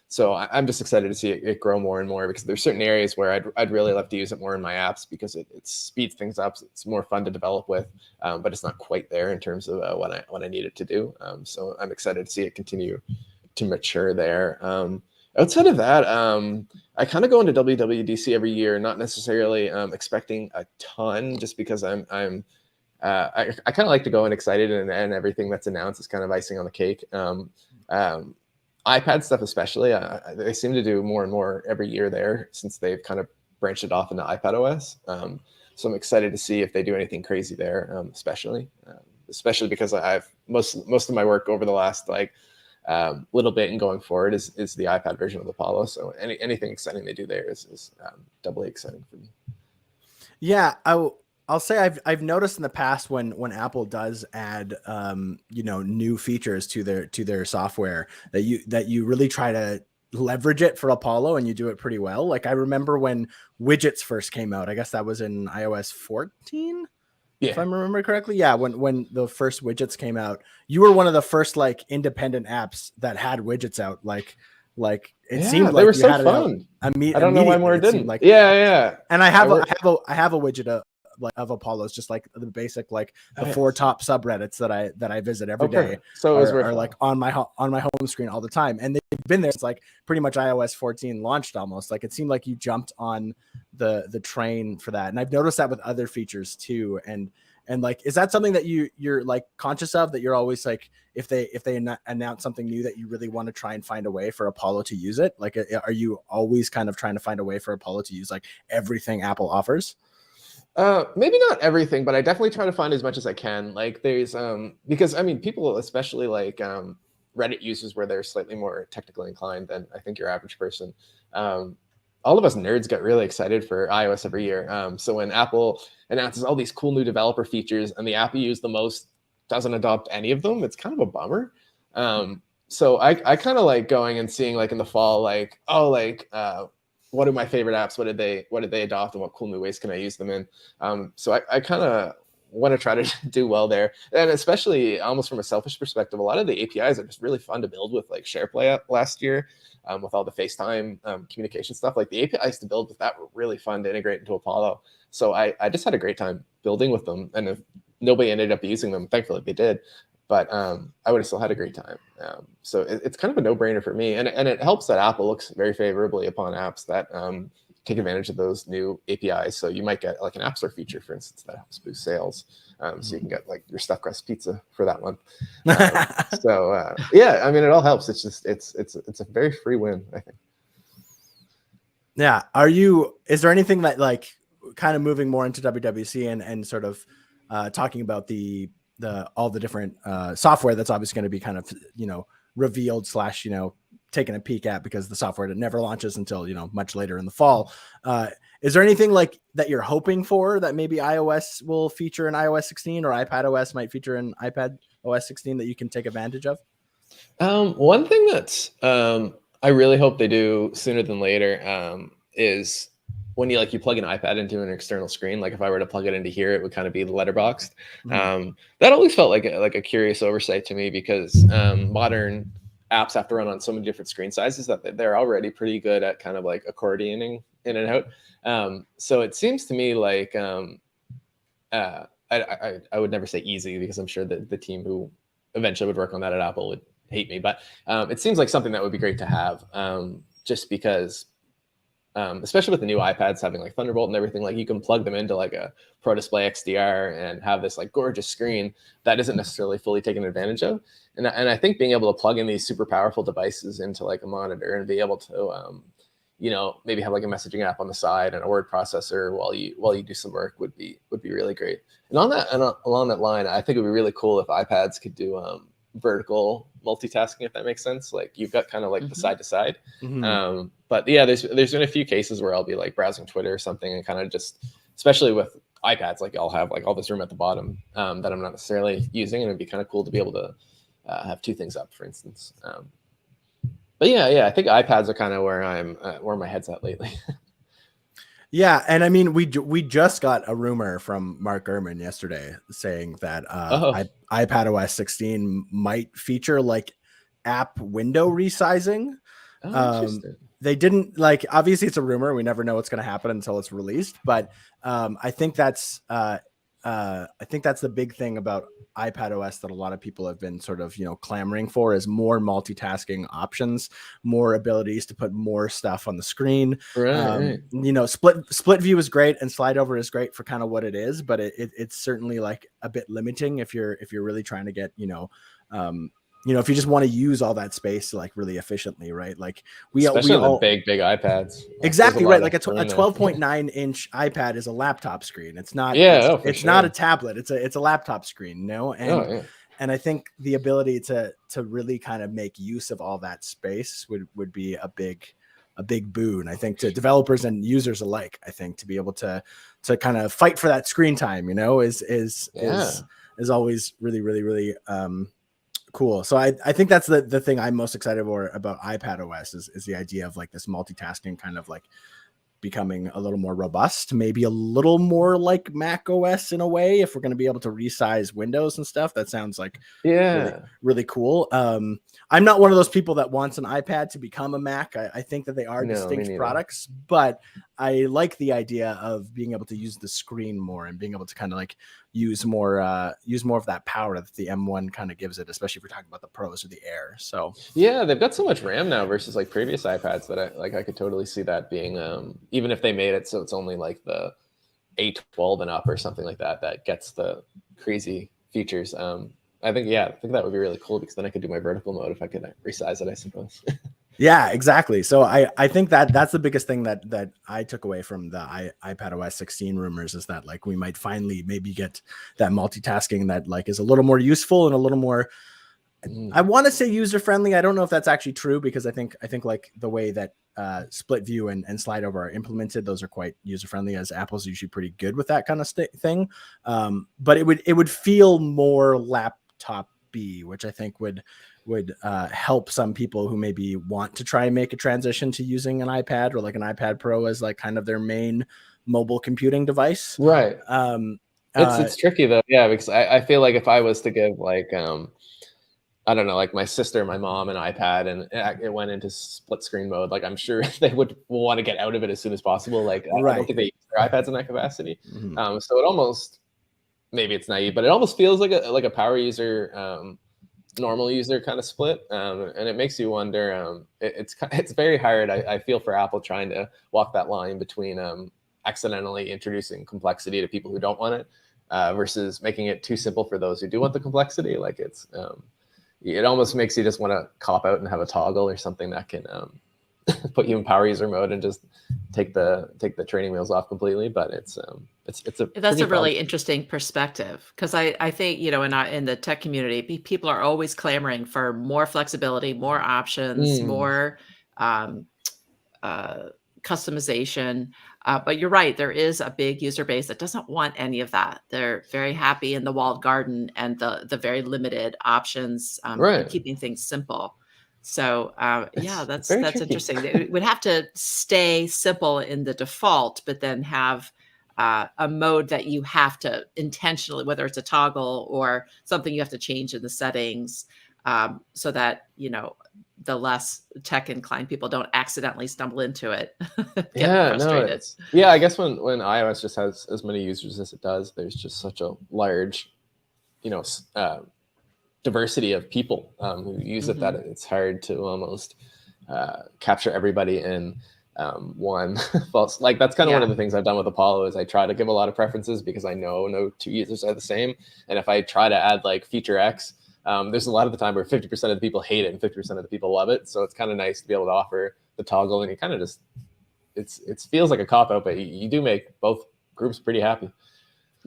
So I'm just excited to see it grow more and more, because there's certain areas where I'd really love to use it more in my apps, because it speeds things up. It's more fun to develop with, but it's not quite there in terms of what I need it to do. So I'm excited to see it continue to mature there. Outside of that, I kind of go into WWDC every year, not necessarily expecting a ton, just because I kind of like to go in excited, and everything that's announced is kind of icing on the cake. iPad stuff especially, they seem to do more and more every year there, since they've kind of branched it off into iPadOS. So I'm excited to see if they do anything crazy there, especially because I've most of my work over the last little bit and going forward is the iPad version of Apollo. So anything exciting they do there is doubly exciting for me. Yeah, I'll say I've noticed in the past when Apple does add new features to their software that you really try to leverage it for Apollo, and you do it pretty well. Like, I remember when widgets first came out, I guess that was in iOS 14. Yeah. If I remember correctly. Yeah. When the first widgets came out, you were one of the first independent apps that had widgets out. It seemed like they were so fun. I don't know why more didn't. Yeah. And I have a widget of Apollos, just like the basic, the 4 top subreddits that I visit every day. So are on my home screen all the time, and they've been there since pretty much iOS 14 launched almost. It seemed like you jumped on the train for that, and I've noticed that with other features too. And is that something that you're conscious of, that you're always if they announce something new that you really want to try and find a way for Apollo to use it? Are you always kind of trying to find a way for Apollo to use everything Apple offers? Maybe not everything, but I definitely try to find as much as I can. Like there's because I mean people, especially like Reddit users where they're slightly more technically inclined than I think your average person. All of us nerds get really excited for iOS every year. So when Apple announces all these cool new developer features and the app you use the most doesn't adopt any of them, it's kind of a bummer. So I kind of like going and seeing like in the fall, like, oh, like what are my favorite apps? What did they adopt, and what cool new ways can I use them in? So I kind of want to try to do well there, and especially almost from a selfish perspective, a lot of the APIs are just really fun to build with, like SharePlay last year, with all the FaceTime communication stuff. Like the APIs to build with that were really fun to integrate into Apollo. So I just had a great time building with them, and if nobody ended up using them, thankfully they did. But I would have still had a great time. So it's kind of a no-brainer for me. And it helps that Apple looks very favorably upon apps that take advantage of those new APIs. So you might get like an App Store feature, for instance, that helps boost sales. So you can get like your stuffed crust pizza for that month. Yeah, I mean, it all helps. It's just, it's a very free win, I think. Yeah. Is there anything that like kind of moving more into WWDC and sort of talking about all the different software that's obviously going to be kind of, revealed / taking a peek at, because the software that never launches until, much later in the fall. Is there anything like that you're hoping for that maybe iOS will feature in iOS 16 or iPadOS might feature in iPadOS 16 that you can take advantage of? One thing that's I really hope they do sooner than later is when you plug an iPad into an external screen. Like if I were to plug it into here, it would kind of be the letterboxed. That always felt like a curious oversight to me, because modern apps have to run on so many different screen sizes that they're already pretty good at kind of like accordioning in and out. So it seems to me like I would never say easy, because I'm sure that the team who eventually would work on that at Apple would hate me, but it seems like something that would be great to have, just because especially with the new iPads having like Thunderbolt and everything, like you can plug them into like a Pro Display XDR and have this like gorgeous screen that isn't necessarily fully taken advantage of. And I think being able to plug in these super powerful devices into like a monitor and be able to, maybe have like a messaging app on the side and a word processor while you do some work would be really great. And along that line, I think it would be really cool if iPads could do vertical multitasking, if that makes sense. Like you've got kind of like the side to side. But yeah, there's been a few cases where I'll be like browsing Twitter or something and kind of just, especially with iPads, like I'll have like all this room at the bottom that I'm not necessarily using, and it'd be kind of cool to be able to have two things up, for instance. But yeah, I think iPads are kind of where my head's at lately. Yeah, and I mean, we just got a rumor from Mark Gurman yesterday saying that iPadOS 16 might feature like app window resizing. Interesting. They didn't obviously it's a rumor. We never know what's going to happen until it's released. But I think that's the big thing about iPadOS that a lot of people have been sort of, clamoring for, is more multitasking options, more abilities to put more stuff on the screen. Right. Split view is great and slide over is great for kind of what it is, but it's certainly like a bit limiting if you're really trying to get, if you just want to use all that space like really efficiently, right? Like especially the big iPads. Exactly right. Like a 12.9 inch iPad is a laptop screen. It's not. It's not a tablet. It's a laptop screen. And I think the ability to really kind of make use of all that space would be a big boon, I think, to developers and users alike. I think to be able to kind of fight for that screen time, is always really, really, really cool. So I think that's the thing I'm most excited for about iPadOS is the idea of like this multitasking kind of like becoming a little more robust, maybe a little more like Mac OS in a way, if we're going to be able to resize windows and stuff. That sounds like really, really cool. I'm not one of those people that wants an iPad to become a Mac. I think that they are distinct products, but I like the idea of being able to use the screen more and being able to kind of like use more of that power that the M1 kind of gives it, especially if we're talking about the Pros or the Air. So yeah, they've got so much RAM now versus like previous iPads that I could totally see that being even if they made it so it's only like the A12 and up or something like that gets the crazy features. I think that would be really cool, because then I could do my vertical mode if I could resize it, I suppose. Yeah, exactly. So I think that that's the biggest thing that I took away from the iPad OS 16 rumors, is that like we might finally maybe get that multitasking that like is a little more useful and a little more, I want to say user friendly. I don't know if that's actually true, because I think like the way that split view and slide over are implemented, those are quite user friendly, as Apple's usually pretty good with that kind of thing. But it would feel more laptop-y, which I think would help some people who maybe want to try and make a transition to using an iPad or like an iPad Pro as like kind of their main mobile computing device. Right. It's tricky though. Yeah, because I feel like if I was to give like I don't know, like my sister and my mom an iPad and it went into split screen mode, like I'm sure they would want to get out of it as soon as possible. Like I don't think they use their iPads in that capacity. So it almost, maybe it's naive, but it almost feels like a power user, normal user kind of split. And it makes you wonder, it's very hard. I feel for Apple trying to walk that line between accidentally introducing complexity to people who don't want it versus making it too simple for those who do want the complexity. Like it almost makes you just want to cop out and have a toggle or something that can put you in power user mode and just take the training wheels off completely. But that's a really interesting perspective, because I think, you know, in the tech community, people are always clamoring for more flexibility, more options, more customization. But you're right, there is a big user base that doesn't want any of that. They're very happy in the walled garden and the very limited options, and keeping things simple. So yeah, that's interesting. It would have to stay simple in the default, but then have a mode that you have to intentionally, whether it's a toggle or something you have to change in the settings, so that, you know, the less tech inclined people don't accidentally stumble into it. Frustrated. No, I guess when iOS just has as many users as it does, there's just such a large, you know, diversity of people who use it that it's hard to almost capture everybody in one false. Like that's kind of one of the things I've done with Apollo, is I try to give a lot of preferences because I know no two users are the same. And if I try to add like feature X, there's a lot of the time where 50% of the people hate it and 50% of the people love it. So it's kind of nice to be able to offer the toggle, and you kind of just, it feels like a cop out, but you do make both groups pretty happy.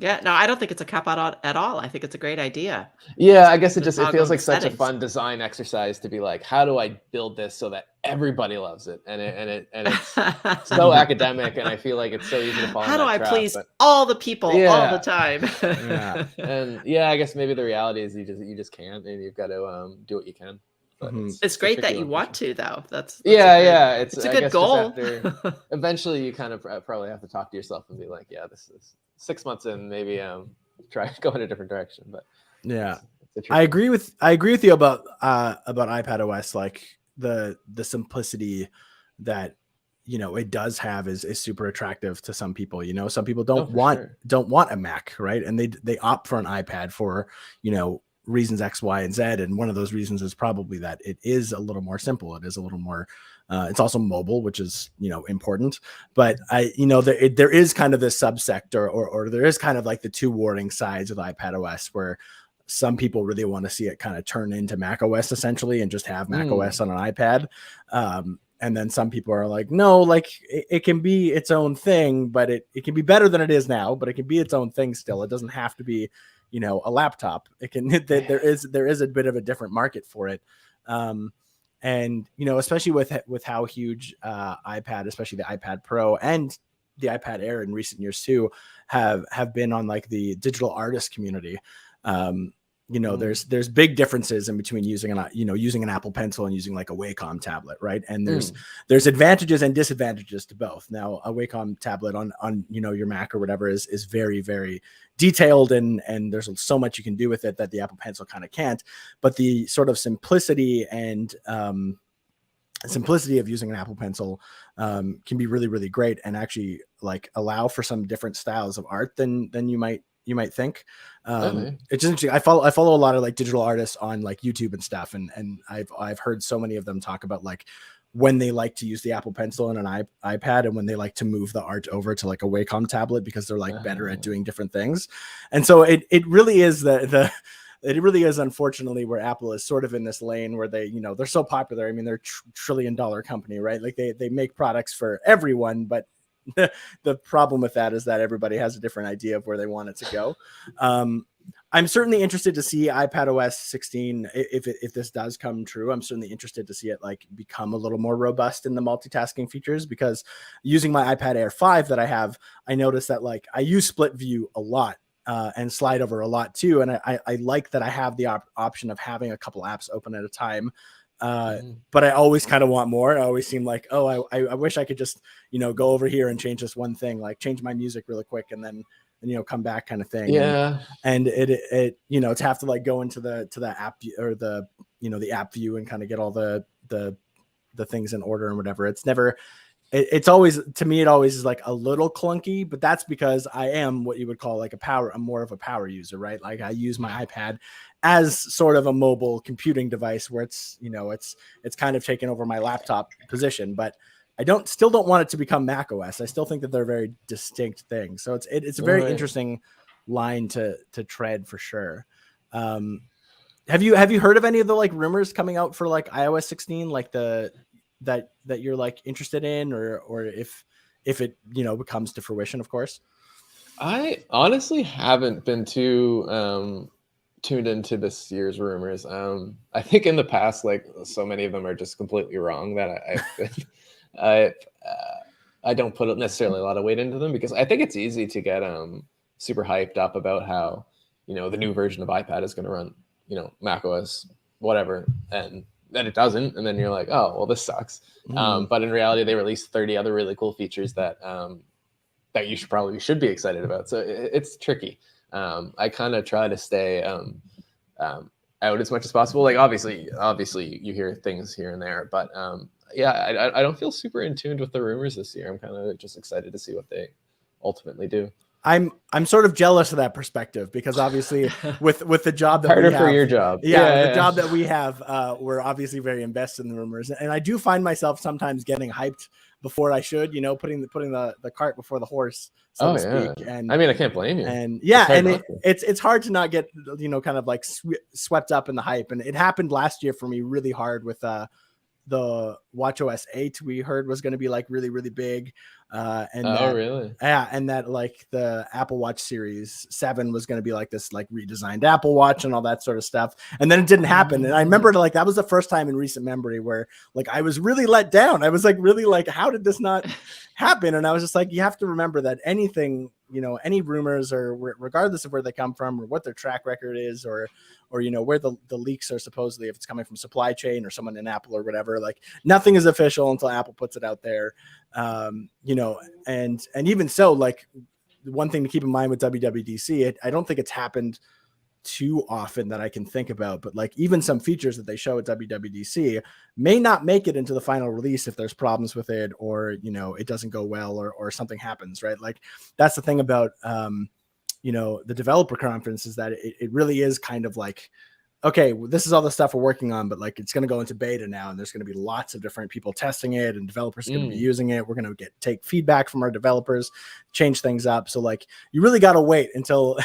Yeah, no, I don't think it's a cop out at all. I think it's a great idea. Yeah, I guess it feels like such a fun design exercise to be like, how do I build this so that everybody loves it? And it's so academic, and I feel like it's so easy to fall into that trap. How do I please all the people all the time? And I guess maybe the reality is you just can't, and you've got to do what you can. But it's great that you want to, though. That's it's a good goal. Eventually, you kind of probably have to talk to yourself and be like, yeah, this is 6 months in, maybe try to go in a different direction. But I agree with you about iPad OS. Like the simplicity that, you know, it does have is super attractive to some people. You know, some people don't want a Mac, right? And they opt for an iPad for, you know, reasons X, Y, and Z. And one of those reasons is probably that it is a little more simple. It is a little more, it's also mobile, which is, you know, important. But there is kind of this subsect or there is kind of like the two warring sides of iPad OS, where some people really want to see it kind of turn into Mac OS essentially and just have Mac OS on an iPad. And then some people are like, no, like it can be its own thing, but it can be better than it is now, but it can be its own thing still. It doesn't have to be, you know, a laptop. It can, there is a bit of a different market for it. And, you know, especially with how huge iPad, especially the iPad Pro and the iPad Air in recent years too, have been on like the digital artist community. You know, there's big differences in between using an Apple Pencil and using like a Wacom tablet, right? And there's advantages and disadvantages to both. Now, a Wacom tablet on you know, your Mac or whatever is very, very detailed, and there's so much you can do with it that the Apple Pencil kind of can't. But the sort of simplicity and simplicity of using an Apple Pencil can be really, really great, and actually like allow for some different styles of art than you might think. It's interesting. I follow a lot of like digital artists on like YouTube and stuff, and I've heard so many of them talk about like when they like to use the Apple Pencil and an iPad, and when they like to move the art over to like a Wacom tablet because they're like better at doing different things. And so it really is the it really is, unfortunately, where Apple is sort of in this lane where they, they're so popular. I mean, they're a trillion-dollar company, right? Like they make products for everyone, but the problem with that is that everybody has a different idea of where they want it to go. I'm certainly interested to see iPadOS 16 if this does come true. I'm certainly interested to see it like become a little more robust in the multitasking features, because using my iPad Air 5 that I have, I noticed that like I use split view a lot and slide over a lot too, and I like that I have the option of having a couple apps open at a time. But I always kind of want more. I always seem like, oh, I wish I could just go over here and change this one thing, like change my music really quick and then come back kind of thing. Yeah. And it to have to like go into the app or the app view and kind of get all the things in order and whatever. It's always, to me, it always is like a little clunky, but that's because I am what you would call like I'm more of a power user, right? Like I use my iPad as sort of a mobile computing device where it's kind of taken over my laptop position, but I still don't want it to become Mac OS. I still think that they're very distinct things. So it's a very interesting line to tread for sure. Have you heard of any of the like rumors coming out for like iOS 16, like that you're like interested in, or if it comes to fruition, of course? I honestly haven't been too tuned into this year's rumors. I think in the past, like so many of them are just completely wrong that I don't put necessarily a lot of weight into them, because I think it's easy to get super hyped up about how the new version of iPad is going to run Mac OS whatever, and then it doesn't, and then you're like, oh well, this sucks. But in reality, they released 30 other really cool features that you should be excited about. So it's tricky. I kind of try to stay out as much as possible. Like obviously you hear things here and there, but I don't feel super in tune with the rumors this year. I'm kind of just excited to see what they ultimately do. I'm sort of jealous of that perspective, because obviously with the job that harder we have, for your job. The job that we have, we're obviously very invested in the rumors, and I do find myself sometimes getting hyped before I should, putting the cart before the horse, so to speak. And I mean, I can't blame you. And it's hard to not get kind of like swept up in the hype, and it happened last year for me really hard with the WatchOS 8 we heard was going to be like really, really big. Really? Yeah. And that like the Apple Watch Series 7 was going to be like this like redesigned Apple Watch and all that sort of stuff. And then it didn't happen. And I remember like that was the first time in recent memory where like I was really let down. I was like really like, how did this not happen? And I was just like, you have to remember that anything, any rumors, or regardless of where they come from or what their track record is, or where the leaks are supposedly, if it's coming from supply chain or someone in Apple or whatever, like nothing is official until Apple puts it out there. And even so, like one thing to keep in mind with WWDC, I don't think it's happened too often that I can think about, but like even some features that they show at WWDC may not make it into the final release if there's problems with it, or it doesn't go well, or something happens, right? Like that's the thing about the developer conference, is that it really is kind of like, okay, this is all the stuff we're working on, but like it's going to go into beta now, and there's going to be lots of different people testing it, and developers are going to be using it. We're going to take feedback from our developers, change things up. So like you really got to wait until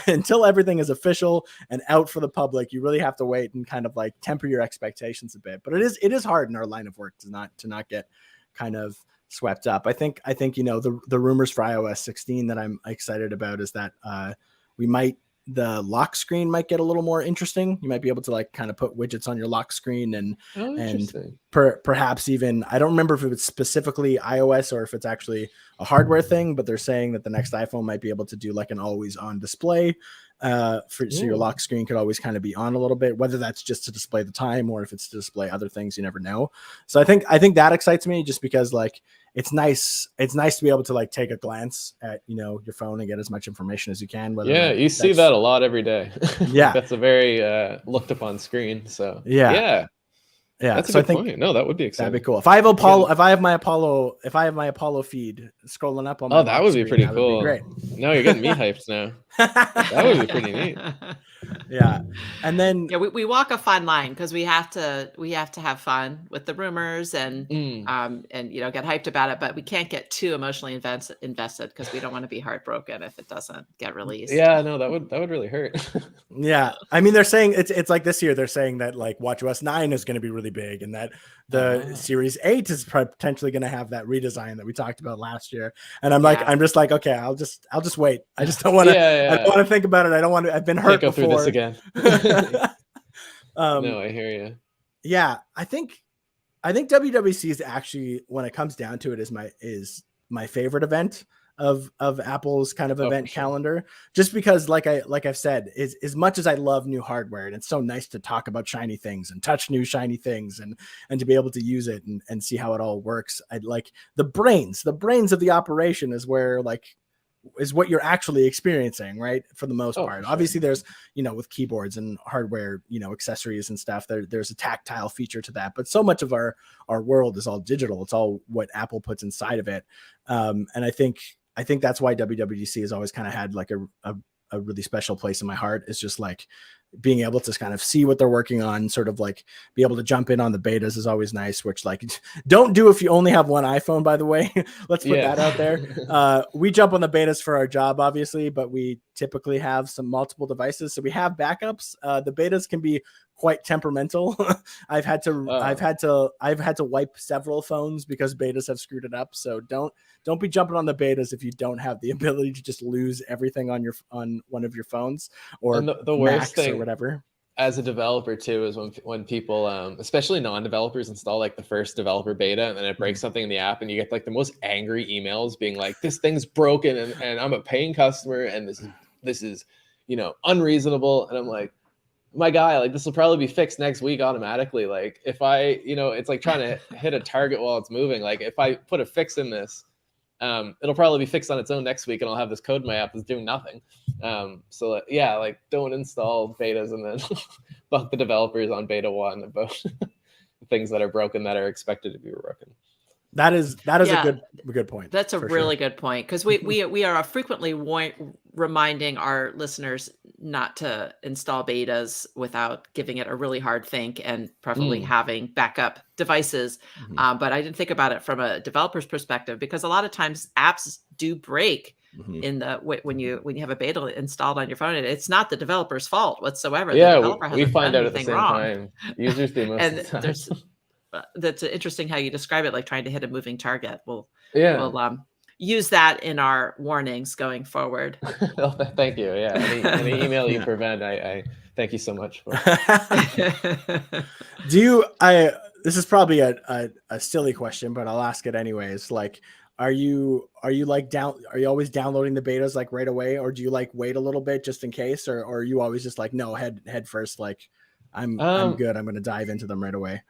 everything is official and out for the public. You really have to wait and kind of like temper your expectations a bit. But it is hard in our line of work to not get kind of swept up. I think the rumors for iOS 16 that I'm excited about is that the lock screen might get a little more interesting. You might be able to like kind of put widgets on your lock screen and perhaps even, I don't remember if it was specifically iOS or if it's actually a hardware thing, but they're saying that the next iPhone might be able to do like an always on display. So your lock screen could always kind of be on a little bit, whether that's just to display the time or if it's to display other things, you never know. So I think that excites me, just because like it's nice to be able to like take a glance at your phone and get as much information as you can. You see that a lot every day. Yeah. That's a very looked upon screen. So yeah. That's so a good point. No, that would be exciting. That'd be cool. If I have my Apollo feed scrolling up on my that would be pretty cool. Would be great. No, you're getting me hyped now. That would be pretty neat. Yeah. And then Yeah, we walk a fine line because we have to have fun with the rumors and get hyped about it, but we can't get too emotionally invested because we don't want to be heartbroken if it doesn't get released. Yeah, no, that would really hurt. yeah, I mean, they're saying it's like this year they're saying that like WatchOS 9 is going to be really big, and that the Series 8 is potentially going to have that redesign that we talked about last year. And I'm just like, okay, I'll just wait. I just don't want to. I don't want to think about it. I don't want to. I've been hurt go before. through this again. No, I hear you. Yeah, I think WWDC is actually, when it comes down to it, is my favorite event of Apple's kind of event calendar, just because like I've said, is as much as I love new hardware and it's so nice to talk about shiny things and touch new shiny things and to be able to use it and see how it all works. I'd like the brains of the operation is what you're actually experiencing, right? For the most part. Sure. Obviously there's, with keyboards and hardware, accessories and stuff, there's a tactile feature to that, but so much of our world is all digital. It's all what Apple puts inside of it. And I think that's why WWDC has always kind of had like a really special place in my heart, is just like being able to kind of see what they're working on, sort of like be able to jump in on the betas is always nice, which like don't do if you only have one iPhone, by the way. Let's put that out there. We jump on the betas for our job, obviously, but we typically have some multiple devices. So we have backups. The betas can be quite temperamental. I've had to wipe several phones because betas have screwed it up. So don't be jumping on the betas if you don't have the ability to just lose everything on one of your phones or the worst thing or whatever. As a developer too is when people, especially non-developers, install like the first developer beta and then it breaks something in the app and you get like the most angry emails being like, this thing's broken and I'm a paying customer and this is unreasonable. And I'm like, my guy, like this will probably be fixed next week automatically. Like if I, it's like trying to hit a target while it's moving. Like if I put a fix in this, it'll probably be fixed on its own next week and I'll have this code in my app that's doing nothing. So yeah, like don't install betas and then bug the developers on beta 1 about things that are broken that are expected to be broken. That is a good point. That's a really good point, because we are frequently reminding our listeners not to install betas without giving it a really hard think and preferably having backup devices. But I didn't think about it from a developer's perspective, because a lot of times apps do break in the when you have a beta installed on your phone, and it's not the developer's fault whatsoever. Yeah, the developer we find out at the same wrong. time. Users do most of the time. That's interesting how you describe it, like trying to hit a moving target. We'll use that in our warnings going forward. Well, thank you. Yeah, any email you prevent, I thank you so much for. This is probably a silly question, but I'll ask it anyways. Like, are you always downloading the betas like right away, or do you like wait a little bit just in case, or are you always just like, no, head first, like I'm good, I'm going to dive into them right away?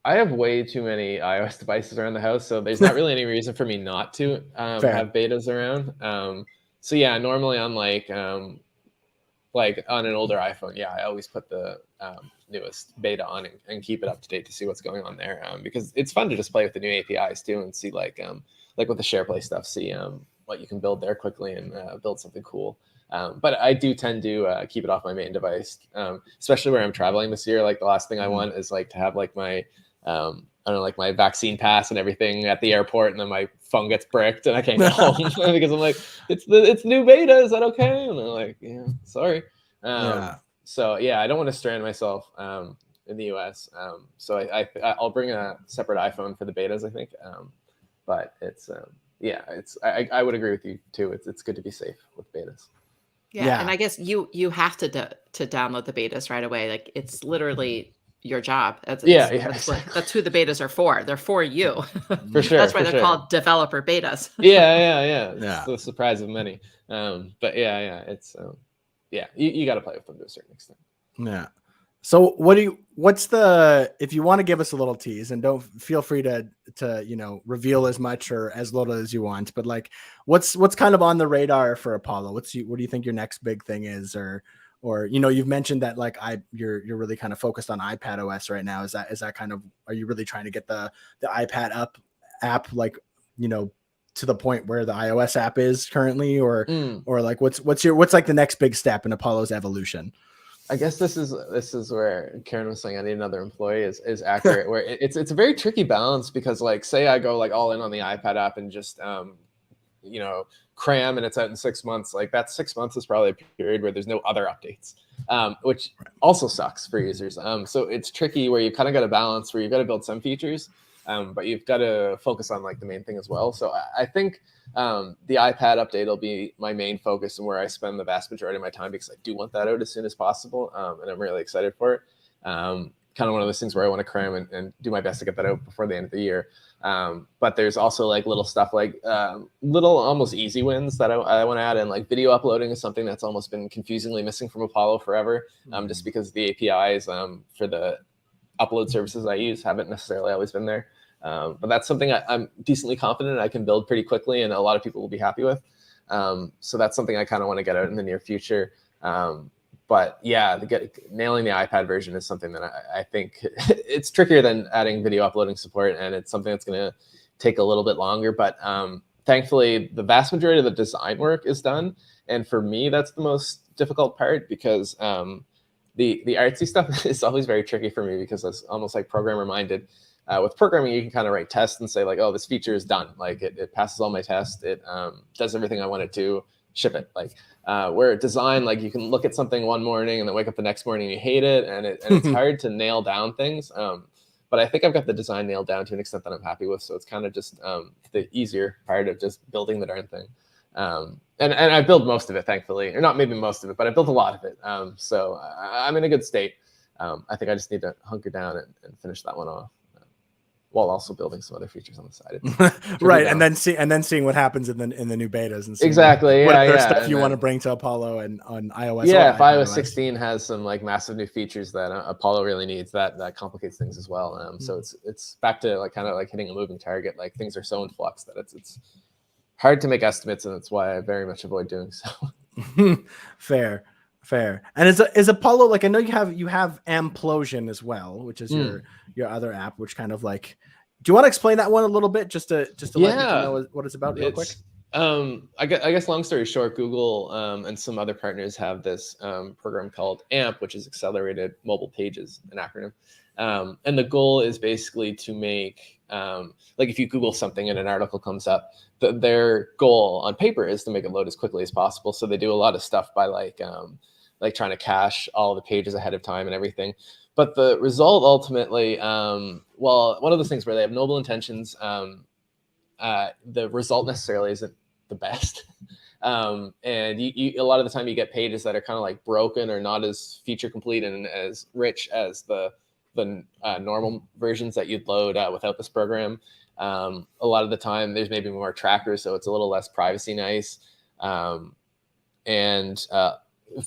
I have way too many iOS devices around the house, so there's not really any reason for me not to have betas around. So yeah, normally on like on an older iPhone, I always put the newest beta on and keep it up to date to see what's going on there, because it's fun to just play with the new APIs too and see like with the SharePlay stuff, see what you can build there quickly and build something cool. But I do tend to keep it off my main device, especially where I'm traveling this year. Like the last thing I want is like to have like my like my vaccine pass and everything at the airport, and then my phone gets bricked and I can't get home because I'm like, it's new beta. Is that okay? And they're like, yeah, sorry. So yeah, I don't want to strand myself in the US. So I'll bring a separate iPhone for the betas, I think. But it's I would agree with you too. It's good to be safe with betas. Yeah, and I guess you have to download the betas right away. Like it's literally your job. That's who the betas are for. They're for you. For sure. That's why they're called developer betas. Yeah. It's the surprise of many. But it's you got to play with them to a certain extent. Yeah. So if you want to give us a little tease, and don't feel free to reveal as much or as little as you want, but like what's kind of on the radar for Apollo? What do you think your next big thing is, or you've mentioned that like you're really kind of focused on iPad OS right now. Is that kind of, are you really trying to get the iPad app like to the point where the iOS app is currently, or like what's like the next big step in Apollo's evolution? I guess this is where Karen was saying I need another employee is accurate. Where it's a very tricky balance, because like, say I go like all in on the iPad app and just cram, and it's out in 6 months. Like, that 6 months is probably a period where there's no other updates, which also sucks for users. So it's tricky where you kind of got to balance, where you've got to build some features, but you've got to focus on like the main thing as well. So I think the iPad update will be my main focus and where I spend the vast majority of my time, because I do want that out as soon as possible, and I'm really excited for it. Kind of one of those things where I want to cram and do my best to get that out before the end of the year. But there's also like little stuff, like little almost easy wins that I want to add in. Like, video uploading is something that's almost been confusingly missing from Apollo forever, just because the APIs for the upload services I use haven't necessarily always been there. But that's something I'm decently confident I can build pretty quickly, and a lot of people will be happy with. So that's something I kind of want to get out in the near future. But yeah, nailing the iPad version is something that I think it's trickier than adding video uploading support, and it's something that's going to take a little bit longer. But thankfully, the vast majority of the design work is done, and for me, that's the most difficult part, because the artsy stuff is always very tricky for me, because it's almost like programmer minded. With programming, you can kind of write tests and say like, oh, this feature is done. Like, it passes all my tests. It does everything I want it to. Ship it. Like, where design, like, you can look at something one morning and then wake up the next morning and you hate it, and it's hard to nail down things. But I think I've got the design nailed down to an extent that I'm happy with. So it's kind of just the easier part of just building the darn thing. And I built most of it, thankfully, or not maybe most of it, but I built a lot of it. So I'm in a good state. I think I just need to hunker down and finish that one off, while also building some other features on the side. Right, and then seeing what happens in the new betas, and exactly what other stuff you want to bring to Apollo and on iOS. Yeah, if iOS 16 has some like massive new features that Apollo really needs, that complicates things as well. So it's back to like kind of like hitting a moving target. Like, things are so in flux that it's hard to make estimates, and that's why I very much avoid doing so. Fair. And is Apollo, like, I know you have Amplosion as well, which is your other app, which kind of like, do you want to explain that one a little bit, just to let people know what it's about real quick? I guess long story short, Google and some other partners have this program called AMP, which is Accelerated Mobile Pages, an acronym. And the goal is basically to make, like, if you Google something and an article comes up, their goal on paper is to make it load as quickly as possible. So they do a lot of stuff by like trying to cache all the pages ahead of time and everything. But the result ultimately, well, one of those things where they have noble intentions, the result necessarily isn't the best. And you a lot of the time you get pages that are kind of like broken or not as feature complete and as rich as the normal versions that you'd load without this program. A lot of the time there's maybe more trackers, so it's a little less privacy nice.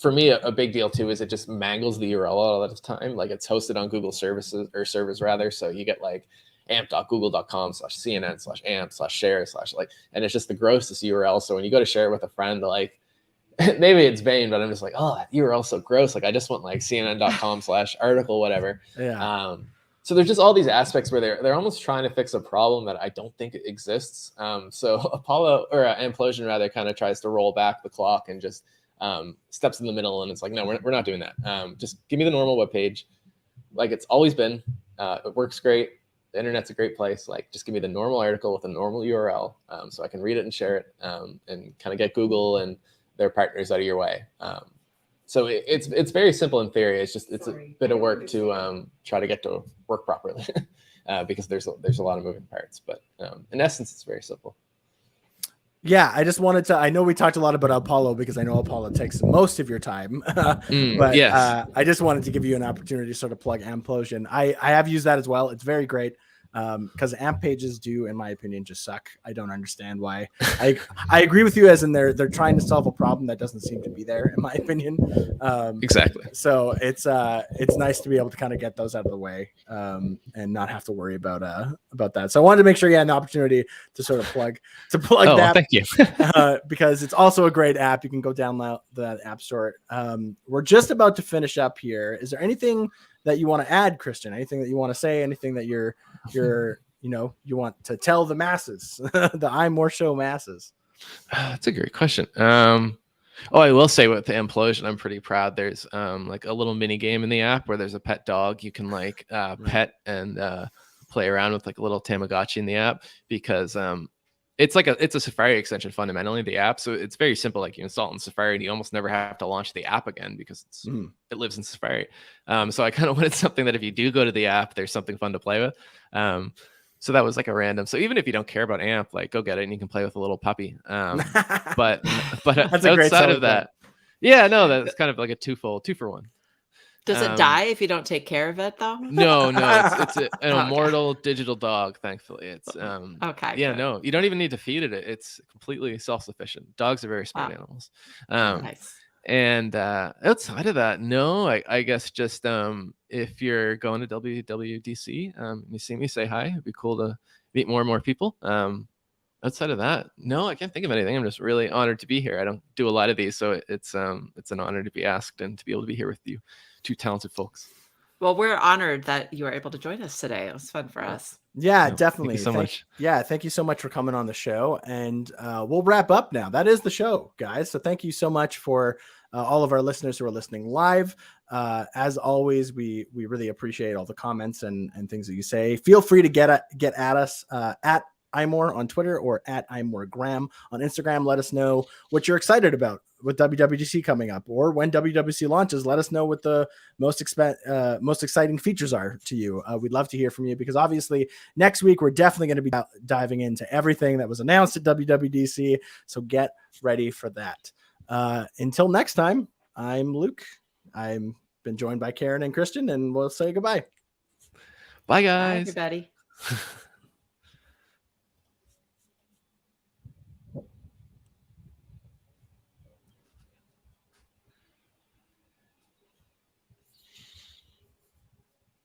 For me, a big deal too is it just mangles the URL a lot of the time. Like, it's hosted on Google services, or servers rather. So you get like amp.google.com/cnn/amp/share/ like, and it's just the grossest URL. So when you go to share it with a friend, like, maybe it's vain, but I'm just like, oh, that URL is so gross. Like, I just want like cnn.com/article, whatever. Yeah. So there's just all these aspects where they're almost trying to fix a problem that I don't think exists. So Apollo, or Amplosion rather, kind of tries to roll back the clock and just steps in the middle, and it's like, no, we're not doing that. Just give me the normal web page, like it's always been. It works great. The internet's a great place. Like, just give me the normal article with a normal URL, so I can read it and share it, and kind of get Google and their partners out of your way. So it's very simple in theory. It's a bit of work to try to get to work properly, because there's a lot of moving parts. But in essence, it's very simple. Yeah, I just wanted to, I know we talked a lot about Apollo because I know Apollo takes most of your time, but yes. I just wanted to give you an opportunity to sort of plug Amplosion. I have used that as well. It's very great, because AMP pages do, in my opinion, just suck. I don't understand why. I agree with you, as in they're trying to solve a problem that doesn't seem to be there, in my opinion. Exactly. So it's nice to be able to kind of get those out of the way, and not have to worry about that. So I wanted to make sure you had an opportunity to sort of plug that. Thank you. Because it's also a great app. You can go download the App Store. We're just about to finish up here. Is there anything that you want to add, Christian? Anything that you want to say? Anything that you want to tell the masses, the iMore show masses? That's a great question. Oh, I will say with the Implosion, I'm pretty proud. There's like a little mini game in the app where there's a pet dog you can like pet and play around with, like a little Tamagotchi in the app, because it's a Safari extension fundamentally, the app. So it's very simple. Like you install it in Safari and you almost never have to launch the app again because it lives in Safari. So I kind of wanted something that if you do go to the app, there's something fun to play with. So that was like a random. So even if you don't care about AMP, like go get it and you can play with a little puppy. But That's a great outside of that, yeah, no, that's kind of like a two for one. Does it die if you don't take care of it though? No, it's an immortal digital dog. Thankfully, it's okay. Yeah, good. no, you don't even need to feed it. It's completely self-sufficient. Dogs are very smart animals. Nice. And outside of that, no, I guess just if you're going to WWDC, you see me, say hi. It'd be cool to meet more and more people. Outside of that, no, I can't think of anything. I'm just really honored to be here. I don't do a lot of these, so it's an honor to be asked and to be able to be here with you two talented folks. Well, we're honored that you were able to join us today. It was fun for us. Yeah, No, definitely. Thank you so much. Yeah, thank you so much for coming on the show. And we'll wrap up now. That is the show, guys. So thank you so much for all of our listeners who are listening live. As always, we really appreciate all the comments and things that you say. Feel free to get at us at iMore on Twitter or at iMoregram on Instagram. Let us know what you're excited about with WWDC coming up, or when WWDC launches, let us know what the most exciting features are to you. We'd love to hear from you, because obviously next week we're definitely going to be diving into everything that was announced at WWDC. So get ready for that. Until next time, I'm Luke. I'm been joined by Karen and Christian, and we'll say goodbye. Bye, guys. Bye, everybody.